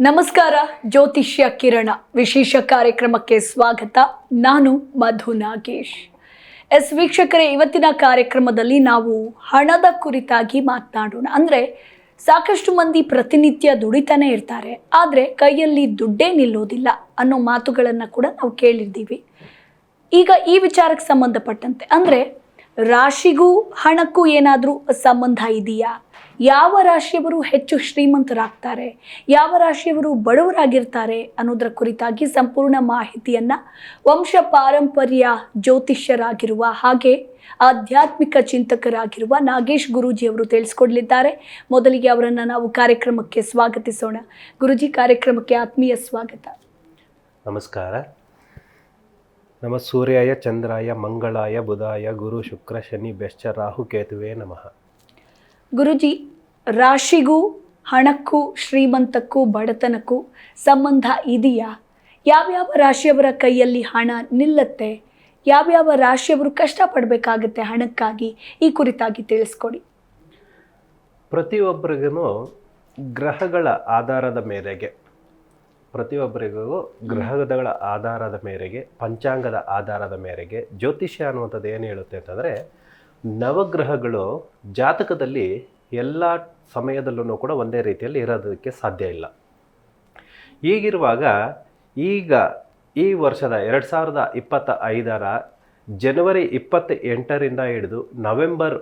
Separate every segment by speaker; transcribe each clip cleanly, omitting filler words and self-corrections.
Speaker 1: ನಮಸ್ಕಾರ. ಜ್ಯೋತಿಷ್ಯ ಕಿರಣ ವಿಶೇಷ ಕಾರ್ಯಕ್ರಮಕ್ಕೆ ಸ್ವಾಗತ. ನಾನು ಮಧು ನಾಗೇಶ್. ವೀಕ್ಷಕರೇ, ಇವತ್ತಿನ ಕಾರ್ಯಕ್ರಮದಲ್ಲಿ ನಾವು ಹಣದ ಕುರಿತಾಗಿ ಮಾತನಾಡೋಣ. ಅಂದರೆ ಸಾಕಷ್ಟು ಮಂದಿ ಪ್ರತಿನಿತ್ಯ ದುಡಿತಾನೆ ಇರ್ತಾರೆ, ಆದರೆ ಕೈಯಲ್ಲಿ ದುಡ್ಡೇ ನಿಲ್ಲೋದಿಲ್ಲ ಅನ್ನೋ ಮಾತುಗಳನ್ನು ಕೂಡ ನಾವು ಕೇಳಿದ್ದೀವಿ. ಈಗ ಈ ವಿಚಾರಕ್ಕೆ ಸಂಬಂಧಪಟ್ಟಂತೆ ಅಂದರೆ ರಾಶಿಗೂ ಹಣಕ್ಕೂ ಏನಾದರೂ ಸಂಬಂಧ ಇದೆಯಾ? ಯಾವ ರಾಶಿಯವರು ಹೆಚ್ಚು ಶ್ರೀಮಂತರಾಗ್ತಾರೆ, ಯಾವ ರಾಶಿಯವರು ಬಡವರಾಗಿರ್ತಾರೆ ಅನ್ನೋದರ ಕುರಿತಾಗಿ ಸಂಪೂರ್ಣ ಮಾಹಿತಿಯನ್ನು ವಂಶ ಪಾರಂಪರ್ಯ ಜ್ಯೋತಿಷ್ಯರಾಗಿರುವ ಹಾಗೆ ಆಧ್ಯಾತ್ಮಿಕ ಚಿಂತಕರಾಗಿರುವ ನಾಗೇಶ್ ಗುರೂಜಿಯವರು ತಿಳಿಸ್ಕೊಡ್ಲಿದ್ದಾರೆ. ಮೊದಲಿಗೆ ಅವರನ್ನು ನಾವು ಕಾರ್ಯಕ್ರಮಕ್ಕೆ ಸ್ವಾಗತಿಸೋಣ. ಗುರೂಜಿ, ಕಾರ್ಯಕ್ರಮಕ್ಕೆ ಆತ್ಮೀಯ ಸ್ವಾಗತ.
Speaker 2: ನಮಸ್ಕಾರ. ನಮ ಸೂರ್ಯಾಯ ಚಂದ್ರಾಯ ಮಂಗಳಾಯ ಬುಧಾಯ ಗುರು ಶುಕ್ರ ಶನಿ ಬೆಶ್ಚ ರಾಹು ಕೇತುವೆ ನಮಃ.
Speaker 1: ಗುರುಜಿ, ರಾಶಿಗೂ ಹಣಕ್ಕೂ ಶ್ರೀಮಂತಕ್ಕೂ ಬಡತನಕ್ಕೂ ಸಂಬಂಧ ಇದೆಯಾ? ಯಾವ್ಯಾವ ರಾಶಿಯವರ ಕೈಯಲ್ಲಿ ಹಣ ನಿಲ್ಲತ್ತೆ, ಯಾವ್ಯಾವ ರಾಶಿಯವರು ಕಷ್ಟಪಡಬೇಕಾಗತ್ತೆ ಹಣಕ್ಕಾಗಿ, ಈ ಕುರಿತಾಗಿ ತಿಳಿಸ್ಕೊಡಿ.
Speaker 2: ಪ್ರತಿಯೊಬ್ಬರಿಗೂ ಗ್ರಹಗಳ ಆಧಾರದ ಮೇರೆಗೆ ಪಂಚಾಂಗದ ಆಧಾರದ ಮೇರೆಗೆ ಜ್ಯೋತಿಷ್ಯ ಅನ್ನುವಂಥದ್ದು ಏನು ಹೇಳುತ್ತೆ ಅಂತಂದರೆ, ನವಗ್ರಹಗಳು ಜಾತಕದಲ್ಲಿ ಎಲ್ಲ ಸಮಯದಲ್ಲೂ ಕೂಡ ಒಂದೇ ರೀತಿಯಲ್ಲಿ ಇರೋದಕ್ಕೆ ಸಾಧ್ಯ ಇಲ್ಲ. ಹೀಗಿರುವಾಗ ಈಗ ಈ ವರ್ಷದ 2025 ಜನವರಿ 28ರಿಂದ ಹಿಡಿದು ನವೆಂಬರ್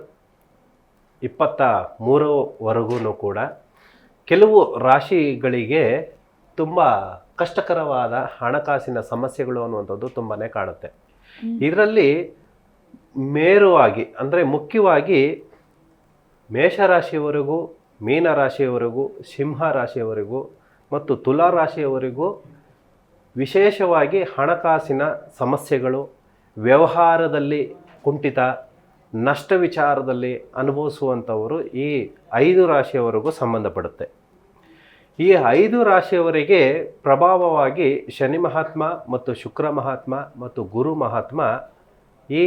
Speaker 2: 23ವರೆಗೂ ಕೂಡ ಕೆಲವು ರಾಶಿಗಳಿಗೆ ತುಂಬ ಕಷ್ಟಕರವಾದ ಹಣಕಾಸಿನ ಸಮಸ್ಯೆಗಳು ಅನ್ನುವಂಥದ್ದು ತುಂಬಾ ಕಾಣುತ್ತೆ. ಇದರಲ್ಲಿ ಮೇರುವಾಗಿ ಅಂದರೆ ಮುಖ್ಯವಾಗಿ ಮೇಷರಾಶಿಯವರೆಗೂ, ಮೀನರಾಶಿಯವರೆಗೂ, ಸಿಂಹ ರಾಶಿಯವರೆಗೂ ಮತ್ತು ತುಲಾ ರಾಶಿಯವರೆಗೂ ವಿಶೇಷವಾಗಿ ಹಣಕಾಸಿನ ಸಮಸ್ಯೆಗಳು, ವ್ಯವಹಾರದಲ್ಲಿ ಕುಂಠಿತ, ನಷ್ಟ ವಿಚಾರದಲ್ಲಿ ಅನುಭವಿಸುವಂಥವರು ಈ 5 ರಾಶಿಯವರೆಗೂ ಸಂಬಂಧಪಡುತ್ತೆ. ಈ 5 ರಾಶಿಯವರಿಗೆ ಪ್ರಭಾವವಾಗಿ ಶನಿ ಮಹಾತ್ಮ ಮತ್ತು ಶುಕ್ರ ಮಹಾತ್ಮ ಮತ್ತು ಗುರು ಮಹಾತ್ಮ ಈ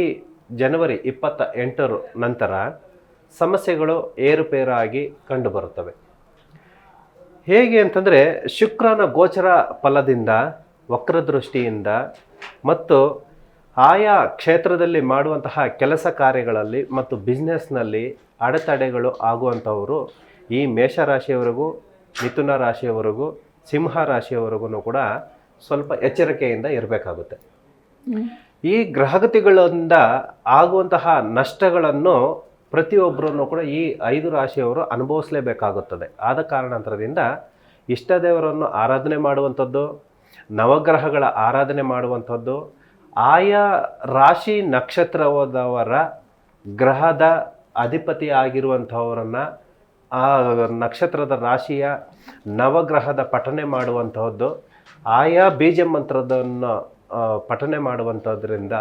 Speaker 2: ಜನವರಿ 28 ನಂತರ ಸಮಸ್ಯೆಗಳು ಏರುಪೇರಾಗಿ ಕಂಡುಬರುತ್ತವೆ. ಹೇಗೆ ಅಂತಂದರೆ, ಶುಕ್ರನ ಗೋಚರ ಫಲದಿಂದ, ವಕ್ರದೃಷ್ಟಿಯಿಂದ ಮತ್ತು ಆಯಾ ಕ್ಷೇತ್ರದಲ್ಲಿ ಮಾಡುವಂತಹ ಕೆಲಸ ಕಾರ್ಯಗಳಲ್ಲಿ ಮತ್ತು ಬಿಸ್ನೆಸ್ನಲ್ಲಿ ಅಡೆತಡೆಗಳು ಆಗುವಂಥವರು ಈ ಮೇಷರಾಶಿಯವರೆಗೂ, ಮಿಥುನ ರಾಶಿಯವರೆಗೂ, ಸಿಂಹ ರಾಶಿಯವರೆಗೂ ಕೂಡ ಸ್ವಲ್ಪ ಎಚ್ಚರಿಕೆಯಿಂದ ಇರಬೇಕಾಗುತ್ತೆ. ಈ ಗ್ರಹಗತಿಗಳಿಂದ ಆಗುವಂತಹ ನಷ್ಟಗಳನ್ನು ಪ್ರತಿಯೊಬ್ಬರನ್ನು ಕೂಡ ಈ 5 ರಾಶಿಯವರು ಅನುಭವಿಸಲೇಬೇಕಾಗುತ್ತದೆ. ಆದ ಕಾರಣಾಂತರದಿಂದ ಇಷ್ಟ ದೇವರನ್ನು ಆರಾಧನೆ ಮಾಡುವಂಥದ್ದು, ನವಗ್ರಹಗಳ ಆರಾಧನೆ ಮಾಡುವಂಥದ್ದು, ಆಯಾ ರಾಶಿ ನಕ್ಷತ್ರದವರ ಗ್ರಹದ ಅಧಿಪತಿ ಆಗಿರುವಂಥವರನ್ನು ಆ ನಕ್ಷತ್ರದ ರಾಶಿಯ ನವಗ್ರಹದ ಪಠನೆ ಮಾಡುವಂತಹದ್ದು, ಆಯಾ ಬೀಜ ಮಂತ್ರದನ್ನು ಪಠನೆ ಮಾಡುವಂಥದ್ರಿಂದ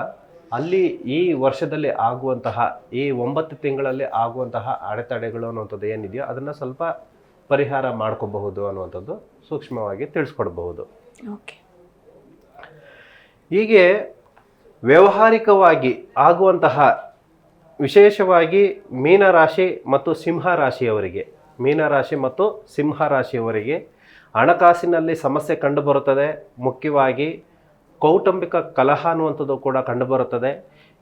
Speaker 2: ಅಲ್ಲಿ ಈ ವರ್ಷದಲ್ಲಿ ಆಗುವಂತಹ ಈ 9 ತಿಂಗಳಲ್ಲಿ ಆಗುವಂತಹ ಅಡೆತಡೆಗಳು ಅನ್ನುವಂಥದ್ದು ಏನಿದೆಯೋ ಅದನ್ನು ಸ್ವಲ್ಪ ಪರಿಹಾರ ಮಾಡ್ಕೋಬಹುದು ಅನ್ನುವಂಥದ್ದು ಸೂಕ್ಷ್ಮವಾಗಿ ತಿಳಿಸ್ಕೊಡ್ಬಹುದು. ಹೀಗೆ ವ್ಯಾವಹಾರಿಕವಾಗಿ ಆಗುವಂತಹ ವಿಶೇಷವಾಗಿ ಮೀನರಾಶಿ ಮತ್ತು ಸಿಂಹ ರಾಶಿಯವರಿಗೆ ಹಣಕಾಸಿನಲ್ಲಿ ಹೇಗೆ ಕಂಡುಬರುತ್ತದೆ, ಮುಖ್ಯವಾಗಿ ಕೌಟುಂಬಿಕ ಕಲಹ ಅನ್ನುವಂಥದ್ದು ಕೂಡ ಕಂಡುಬರುತ್ತದೆ.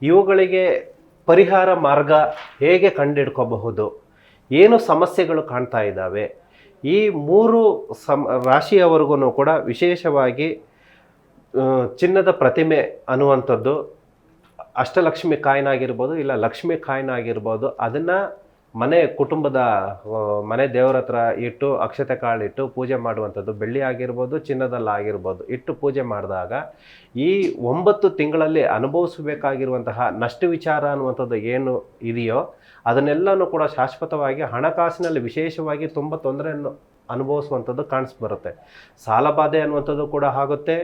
Speaker 2: ಇವುಗಳಿಗೆ ಪರಿಹಾರ ಮಾರ್ಗ ಹೇಗೆ ಕಂಡುಹಿಡ್ಕೋಬಹುದು, ಏನು ಸಮಸ್ಯೆಗಳು ಕಾಣ್ತಾ ಇದ್ದಾವೆ, ಈ 3 ರಾಶಿಯವರೆಗೂ ಕೂಡ ವಿಶೇಷವಾಗಿ ಚಿನ್ನದ ಪ್ರತಿಮೆ ಅನ್ನುವಂಥದ್ದು, ಅಷ್ಟಲಕ್ಷ್ಮಿ ಕಾಯಿನ್ ಆಗಿರ್ಬೋದು, ಇಲ್ಲ ಲಕ್ಷ್ಮಿ ಕಾಯಿನ್ ಆಗಿರ್ಬೋದು, ಅದನ್ನು ಕುಟುಂಬದ ಮನೆ ದೇವರ ಹತ್ರ ಇಟ್ಟು ಅಕ್ಷತೆ ಕಾಳು ಇಟ್ಟು ಪೂಜೆ ಮಾಡುವಂಥದ್ದು, ಬೆಳ್ಳಿ ಆಗಿರ್ಬೋದು, ಚಿನ್ನದಲ್ಲಾಗಿರ್ಬೋದು, ಇಟ್ಟು ಪೂಜೆ ಮಾಡಿದಾಗ ಈ 9 ತಿಂಗಳಲ್ಲಿ ಅನುಭವಿಸಬೇಕಾಗಿರುವಂತಹ ನಷ್ಟ ವಿಚಾರ ಅನ್ನುವಂಥದ್ದು ಏನು ಇದೆಯೋ ಅದನ್ನೆಲ್ಲನೂ ಕೂಡ ಶಾಶ್ವತವಾಗಿ ಹಣಕಾಸಿನಲ್ಲಿ ವಿಶೇಷವಾಗಿ ತುಂಬ ತೊಂದರೆಯನ್ನು ಅನುಭವಿಸುವಂಥದ್ದು ಕಾಣಿಸ್ಬರುತ್ತೆ. ಸಾಲಬಾಧೆ ಅನ್ನುವಂಥದ್ದು ಕೂಡ ಆಗುತ್ತೆ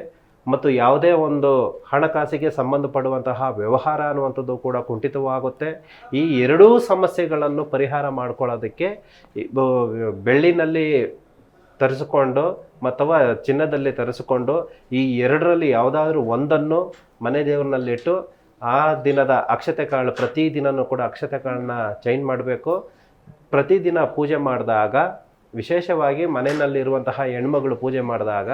Speaker 2: ಮತ್ತು ಯಾವುದೇ ಒಂದು ಹಣಕಾಸಿಗೆ ಸಂಬಂಧಪಡುವಂತಹ ವ್ಯವಹಾರ ಅನ್ನುವಂಥದ್ದು ಕೂಡ ಕುಂಠಿತವಾಗುತ್ತೆ. ಈ 2 ಸಮಸ್ಯೆಗಳನ್ನು ಪರಿಹಾರ ಮಾಡ್ಕೊಳ್ಳೋದಕ್ಕೆ ಬೆಳ್ಳಿನಲ್ಲಿ ತರಿಸಿಕೊಂಡು ಅಥವಾ ಚಿನ್ನದಲ್ಲಿ ತರಿಸಿಕೊಂಡು ಈ 2ರಲ್ಲಿ ಯಾವುದಾದ್ರೂ ಒಂದನ್ನು ಮನೆ ದೇವರಿನಲ್ಲಿಟ್ಟು ಆ ದಿನದ ಅಕ್ಷತೆ ಕಾಳು ಪ್ರತಿದಿನವೂ ಕೂಡ ಅಕ್ಷತೆ ಕಾಳನ್ನ ಚೇಂಜ್ ಮಾಡಬೇಕು. ಪ್ರತಿದಿನ ಪೂಜೆ ಮಾಡಿದಾಗ ವಿಶೇಷವಾಗಿ ಮನೆಯಲ್ಲಿರುವಂತಹ ಹೆಣ್ಮಗಳು ಪೂಜೆ ಮಾಡಿದಾಗ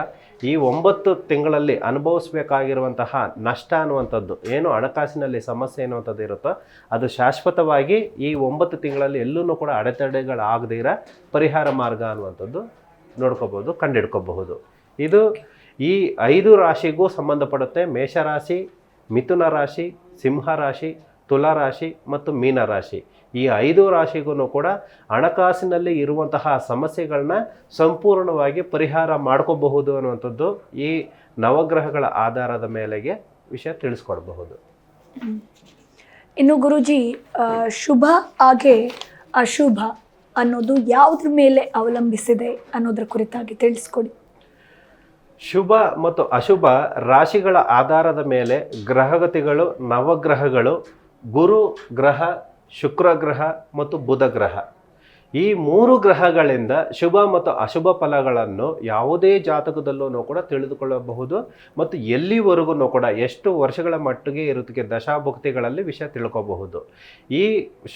Speaker 2: ಈ 9 ತಿಂಗಳಲ್ಲಿ ಅನುಭವಿಸ್ಬೇಕಾಗಿರುವಂತಹ ನಷ್ಟ ಅನ್ನುವಂಥದ್ದು, ಏನು ಹಣಕಾಸಿನಲ್ಲಿ ಸಮಸ್ಯೆ ಅನ್ನುವಂಥದ್ದು ಇರುತ್ತೋ ಅದು ಶಾಶ್ವತವಾಗಿ ಈ 9 ತಿಂಗಳಲ್ಲಿ ಎಲ್ಲೂ ಕೂಡ ಅಡೆತಡೆಗಳಾಗದಿರ ಪರಿಹಾರ ಮಾರ್ಗ ಅನ್ನುವಂಥದ್ದು ನೋಡ್ಕೋಬಹುದು, ಕಂಡಿಡ್ಕೋಬಹುದು. ಇದು ಈ 5 ರಾಶಿಗೂ ಸಂಬಂಧಪಡುತ್ತೆ. ಮೇಷರಾಶಿ, ಮಿಥುನ ರಾಶಿ, ಸಿಂಹ ರಾಶಿ, ತುಲಾ ರಾಶಿ ಮತ್ತು ಮೀನ ರಾಶಿ. ಈ 5 ರಾಶಿಗೂ ಕೂಡ ಹಣಕಾಸಿನಲ್ಲಿ ಇರುವಂತಹ ಸಮಸ್ಯೆಗಳನ್ನ ಸಂಪೂರ್ಣವಾಗಿ ಪರಿಹಾರ ಮಾಡ್ಕೋಬಹುದು ಅನ್ನುವಂಥದ್ದು ಈ ನವಗ್ರಹಗಳ ಆಧಾರದ ಮೇಲೆಗೆ ವಿಷಯ ತಿಳಿಸ್ಕೊಡ್ಬಹುದು.
Speaker 1: ಇನ್ನು ಗುರುಜಿ, ಶುಭ ಹಾಗೆ ಅಶುಭ ಅನ್ನೋದು ಯಾವುದ್ರ ಮೇಲೆ ಅವಲಂಬಿಸಿದೆ ಅನ್ನೋದ್ರ ಕುರಿತಾಗಿ ತಿಳಿಸ್ಕೊಡಿ.
Speaker 2: ಶುಭ ಮತ್ತು ಅಶುಭ ರಾಶಿಗಳ ಆಧಾರದ ಮೇಲೆ ಗ್ರಹಗತಿಗಳು, ನವಗ್ರಹಗಳು, ಗುರು ಗ್ರಹ, ಶುಕ್ರ ಗ್ರಹ ಮತ್ತು ಬುಧ ಗ್ರಹ, ಈ 3 ಗ್ರಹಗಳಿಂದ ಶುಭ ಮತ್ತು ಅಶುಭ ಫಲಗಳನ್ನು ಯಾವುದೇ ಜಾತಕದಲ್ಲೂ ಕೂಡ ತಿಳಿದುಕೊಳ್ಳಬಹುದು. ಮತ್ತು ಎಲ್ಲಿವರೆಗೂ ಕೂಡ ಎಷ್ಟು ವರ್ಷಗಳ ಮಟ್ಟಿಗೆ ಇರುತ್ತಿಗೆ ದಶಾಭುಕ್ತಿಗಳಲ್ಲಿ ವಿಷಯ ತಿಳ್ಕೋಬಹುದು. ಈ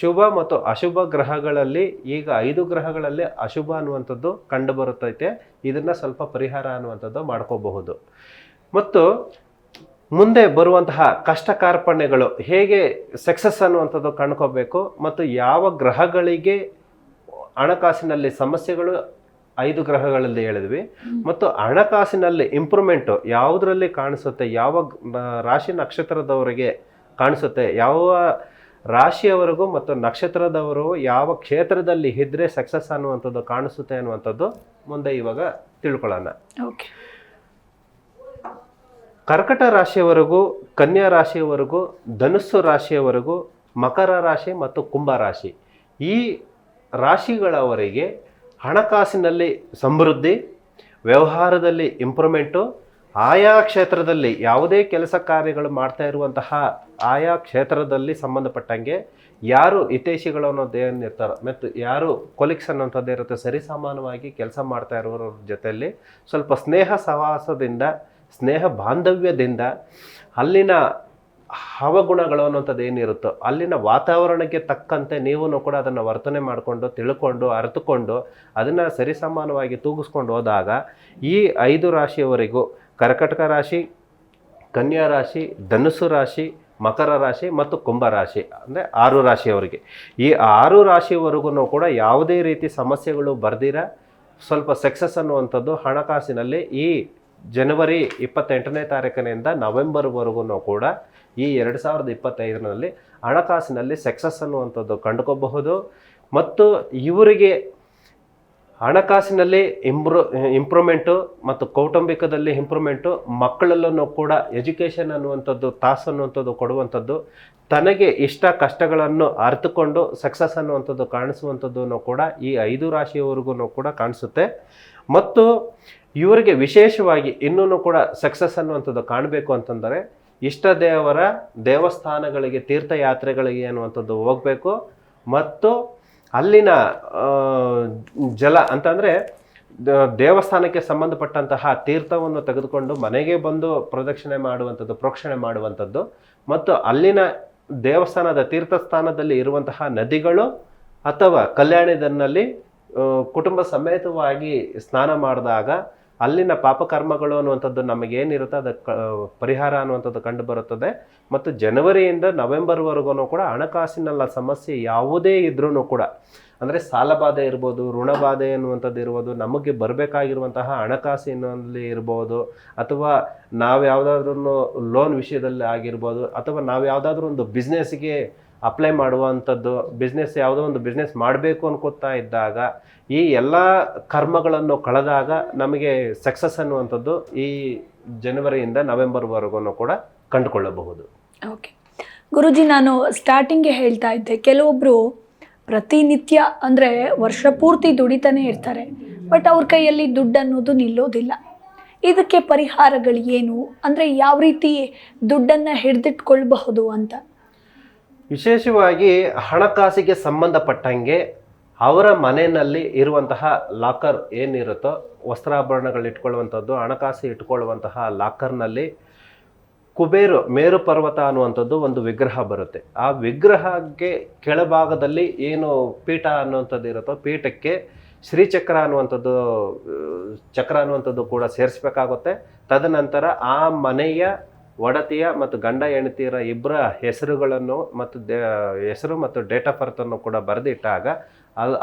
Speaker 2: ಶುಭ ಮತ್ತು ಅಶುಭ ಗ್ರಹಗಳಲ್ಲಿ ಈಗ 5 ಗ್ರಹಗಳಲ್ಲಿ ಅಶುಭ ಅನ್ನುವಂಥದ್ದು ಕಂಡು ಬರುತ್ತೈತೆ. ಇದನ್ನು ಸ್ವಲ್ಪ ಪರಿಹಾರ ಅನ್ನುವಂಥದ್ದು ಮಾಡ್ಕೋಬಹುದು. ಮತ್ತು ಮುಂದೆ ಬರುವಂತಹ ಕಷ್ಟ ಕಾರ್ಪಣ್ಯಗಳು ಹೇಗೆ ಸಕ್ಸಸ್ ಅನ್ನುವಂಥದ್ದು ಕಂಡ್ಕೋಬೇಕು, ಮತ್ತು ಯಾವ ಗ್ರಹಗಳಿಗೆ ಹಣಕಾಸಿನಲ್ಲಿ ಸಮಸ್ಯೆಗಳು 5 ಗ್ರಹಗಳಲ್ಲಿ ಹೇಳಿದ್ವಿ, ಮತ್ತು ಹಣಕಾಸಿನಲ್ಲಿ ಇಂಪ್ರೂವ್ಮೆಂಟು ಯಾವುದರಲ್ಲಿ ಕಾಣಿಸುತ್ತೆ, ಯಾವ ರಾಶಿ ನಕ್ಷತ್ರದವರಿಗೆ ಕಾಣಿಸುತ್ತೆ, ಯಾವ ರಾಶಿಯವರೆಗೂ ಮತ್ತು ನಕ್ಷತ್ರದವರು ಯಾವ ಕ್ಷೇತ್ರದಲ್ಲಿ ಇದ್ದರೆ ಸಕ್ಸಸ್ ಅನ್ನುವಂಥದ್ದು ಕಾಣಿಸುತ್ತೆ ಅನ್ನುವಂಥದ್ದು ಮುಂದೆ ಇವಾಗ ತಿಳ್ಕೊಳ್ಳೋಣ.
Speaker 1: ಓಕೆ.
Speaker 2: ಕರ್ಕಟ ರಾಶಿಯವರೆಗೂ, ಕನ್ಯಾ ರಾಶಿಯವರೆಗೂ, ಧನುಸ್ಸು ರಾಶಿಯವರೆಗೂ, ಮಕರ ರಾಶಿ ಮತ್ತು ಕುಂಭ ರಾಶಿ, ಈ ರಾಶಿಗಳವರೆಗೆ ಹಣಕಾಸಿನಲ್ಲಿ ಸಮೃದ್ಧಿ, ವ್ಯವಹಾರದಲ್ಲಿ ಇಂಪ್ರೂವ್ಮೆಂಟು, ಆಯಾ ಕ್ಷೇತ್ರದಲ್ಲಿ ಯಾವುದೇ ಕೆಲಸ ಕಾರ್ಯಗಳು ಮಾಡ್ತಾ ಇರುವಂತಹ ಆಯಾ ಕ್ಷೇತ್ರದಲ್ಲಿ ಸಂಬಂಧಪಟ್ಟಂಗೆ ಯಾರು ಹಿತೈಷಿಗಳು ಅನ್ನೋದು ಏನಿರ್ತಾರೋ ಮತ್ತು ಯಾರು ಕೊಲಿಕ್ಸ್ ಅನ್ನೋಂಥದ್ದು ಇರುತ್ತೆ, ಸರಿಸಮಾನವಾಗಿ ಕೆಲಸ ಮಾಡ್ತಾ ಇರೋರ ಜೊತೆಯಲ್ಲಿ ಸ್ವಲ್ಪ ಸ್ನೇಹ ಸಹವಾಸದಿಂದ, ಸ್ನೇಹ ಬಾಂಧವ್ಯದಿಂದ, ಅಲ್ಲಿನ ಹವಗುಣಗಳು ಅನ್ನೋಂಥದ್ದು ಏನಿರುತ್ತೋ ಅಲ್ಲಿನ ವಾತಾವರಣಕ್ಕೆ ತಕ್ಕಂತೆ ನೀವು ಕೂಡ ಅದನ್ನು ವರ್ತನೆ ಮಾಡಿಕೊಂಡು, ತಿಳ್ಕೊಂಡು, ಅರಿತುಕೊಂಡು ಅದನ್ನು ಸರಿಸಮಾನವಾಗಿ ತೂಗಿಸ್ಕೊಂಡು ಹೋದಾಗ ಈ 5 ರಾಶಿಯವರೆಗೂ ಕರ್ಕಟಕ ರಾಶಿ, ಕನ್ಯಾ ರಾಶಿ, ಧನುಸ್ಸು ರಾಶಿ, ಮಕರ ರಾಶಿ ಮತ್ತು ಕುಂಭ ರಾಶಿ, ಅಂದರೆ 6 ರಾಶಿಯವರಿಗೆ, ಈ 6 ರಾಶಿಯವರೆಗೂ ಕೂಡ ಯಾವುದೇ ರೀತಿ ಸಮಸ್ಯೆಗಳು ಬರ್ದಿರ ಸ್ವಲ್ಪ ಸಕ್ಸಸ್ ಅನ್ನುವಂಥದ್ದು ಹಣಕಾಸಿನಲ್ಲಿ ಈ ಜನವರಿ 28ನೇ ತಾರೀಕಿನಿಂದ ನವೆಂಬರ್ವರೆಗೂ ಕೂಡ ಈ 2025ರಲ್ಲಿ ಹಣಕಾಸಿನಲ್ಲಿ ಸಕ್ಸಸ್ ಅನ್ನುವಂಥದ್ದು ಕಂಡುಕೋಬಹುದು. ಮತ್ತು ಇವರಿಗೆ ಹಣಕಾಸಿನಲ್ಲಿ ಇಂಪ್ರೂವ್ಮೆಂಟು ಮತ್ತು ಕೌಟುಂಬಿಕದಲ್ಲಿ ಇಂಪ್ರೂವ್ಮೆಂಟು, ಮಕ್ಕಳಲ್ಲೂ ಕೂಡ ಎಜುಕೇಷನ್ ಅನ್ನುವಂಥದ್ದು, ತಾಸು ಅನ್ನುವಂಥದ್ದು ಕೊಡುವಂಥದ್ದು, ತನಗೆ ಇಷ್ಟ ಕಷ್ಟಗಳನ್ನು ಅರಿತುಕೊಂಡು ಸಕ್ಸಸ್ ಅನ್ನುವಂಥದ್ದು ಕಾಣಿಸುವಂಥದ್ದು ಕೂಡ ಈ 5 ರಾಶಿಯವರೆಗೂ ಕೂಡ ಕಾಣಿಸುತ್ತೆ. ಮತ್ತು ಇವರಿಗೆ ವಿಶೇಷವಾಗಿ ಇನ್ನೂ ಕೂಡ ಸಕ್ಸಸ್ ಅನ್ನುವಂಥದ್ದು ಕಾಣಬೇಕು ಅಂತಂದರೆ ಇಷ್ಟ ದೇವರ ದೇವಸ್ಥಾನಗಳಿಗೆ, ತೀರ್ಥಯಾತ್ರೆಗಳಿಗೆ ಅನ್ನುವಂಥದ್ದು ಹೋಗಬೇಕು. ಮತ್ತು ಅಲ್ಲಿನ ಜಲ ಅಂತಂದರೆ ದೇವಸ್ಥಾನಕ್ಕೆ ಸಂಬಂಧಪಟ್ಟಂತಹ ತೀರ್ಥವನ್ನು ತೆಗೆದುಕೊಂಡು ಮನೆಗೆ ಬಂದು ಪ್ರದಕ್ಷಿಣೆ ಮಾಡುವಂಥದ್ದು, ಪ್ರೋಕ್ಷಣೆ ಮಾಡುವಂಥದ್ದು, ಮತ್ತು ಅಲ್ಲಿನ ದೇವಸ್ಥಾನದ ತೀರ್ಥಸ್ಥಾನದಲ್ಲಿ ಇರುವಂತಹ ನದಿಗಳು ಅಥವಾ ಕಲ್ಯಾಣದಲ್ಲಿ ಕುಟುಂಬ ಸಮೇತವಾಗಿ ಸ್ನಾನ ಮಾಡಿದಾಗ ಅಲ್ಲಿನ ಪಾಪಕರ್ಮಗಳು ಅನ್ನುವಂಥದ್ದು ನಮಗೇನಿರುತ್ತೋ ಅದಕ್ಕೆ ಪರಿಹಾರ ಅನ್ನುವಂಥದ್ದು ಕಂಡು ಬರುತ್ತದೆ. ಮತ್ತು ಜನವರಿಯಿಂದ ನವೆಂಬರ್ವರೆಗೂ ಕೂಡ ಹಣಕಾಸಿನಲ್ಲ ಸಮಸ್ಯೆ ಯಾವುದೇ ಇದ್ರೂ ಕೂಡ, ಅಂದರೆ ಸಾಲಬಾಧೆ ಇರ್ಬೋದು, ಋಣಬಾಧೆ ಅನ್ನುವಂಥದ್ದು ಇರ್ಬೋದು, ನಮಗೆ ಬರಬೇಕಾಗಿರುವಂತಹ ಹಣಕಾಸಿನಲ್ಲಿ ಇರ್ಬೋದು, ಅಥವಾ ನಾವು ಯಾವುದಾದ್ರೂ ಲೋನ್ ವಿಷಯದಲ್ಲಿ ಆಗಿರ್ಬೋದು, ಅಥವಾ ನಾವು ಯಾವುದಾದ್ರೂ ಒಂದು ಬಿಸ್ನೆಸ್ಗೆ ಅಪ್ಲೈ ಮಾಡುವಂಥದ್ದು, ಯಾವುದೋ ಒಂದು ಬಿಸ್ನೆಸ್ ಮಾಡಬೇಕು ಅನ್ಕೋತಾ ಇದ್ದಾಗ ಈ ಎಲ್ಲ ಕರ್ಮಗಳನ್ನು ಕಳೆದಾಗ ನಮಗೆ ಸಕ್ಸಸ್ ಅನ್ನುವಂಥದ್ದು ಈ ಜನವರಿಯಿಂದ ನವೆಂಬರ್ವರೆಗೂ ಕೂಡ ಕಂಡುಕೊಳ್ಳಬಹುದು.
Speaker 1: ಓಕೆ ಗುರುಜಿ, ನಾನು ಸ್ಟಾರ್ಟಿಂಗ್ಗೆ ಹೇಳ್ತಾ ಇದ್ದೆ, ಕೆಲವೊಬ್ಬರು ಪ್ರತಿನಿತ್ಯ ಅಂದರೆ ವರ್ಷ ಪೂರ್ತಿ ದುಡಿತಾನೆ ಇರ್ತಾರೆ, ಬಟ್ ಅವ್ರ ಕೈಯಲ್ಲಿ ದುಡ್ಡು ಅನ್ನೋದು ನಿಲ್ಲೋದಿಲ್ಲ. ಇದಕ್ಕೆ ಪರಿಹಾರಗಳು ಏನು, ಅಂದರೆ ಯಾವ ರೀತಿ ದುಡ್ಡನ್ನು ಹಿಡಿದಿಟ್ಕೊಳ್ಬಹುದು ಅಂತ?
Speaker 2: ವಿಶೇಷವಾಗಿ ಹಣಕಾಸಿಗೆ ಸಂಬಂಧಪಟ್ಟಂಗೆ ಅವರ ಮನೆಯಲ್ಲಿ ಇರುವಂತಹ ಲಾಕರ್ ಏನಿರುತ್ತೋ, ವಸ್ತ್ರಾಭರಣಗಳು ಇಟ್ಕೊಳ್ಳುವಂಥದ್ದು, ಹಣಕಾಸು ಇಟ್ಕೊಳ್ಳುವಂತಹ ಲಾಕರ್ನಲ್ಲಿ ಮೇರು ಪರ್ವತ ಅನ್ನುವಂಥದ್ದು ಒಂದು ವಿಗ್ರಹ ಬರುತ್ತೆ. ಆ ವಿಗ್ರಹಕ್ಕೆ ಕೆಳಭಾಗದಲ್ಲಿ ಏನು ಪೀಠ ಅನ್ನುವಂಥದ್ದು ಇರುತ್ತೋ, ಪೀಠಕ್ಕೆ ಶ್ರೀಚಕ್ರ ಅನ್ನುವಂಥದ್ದು ಚಕ್ರ ಅನ್ನುವಂಥದ್ದು ಕೂಡ ಸೇರಿಸ್ಬೇಕಾಗುತ್ತೆ. ತದನಂತರ ಆ ಮನೆಯ ಒಡತಿಯ ಮತ್ತು ಗಂಡ ಹೆಂಡತಿಯರ ಇಬ್ಬರ ಹೆಸರುಗಳನ್ನು ಮತ್ತು ಹೆಸರು ಮತ್ತು ಡೇಟ್ ಆಫ್ ಬರ್ತನ್ನು ಕೂಡ ಬರೆದಿಟ್ಟಾಗ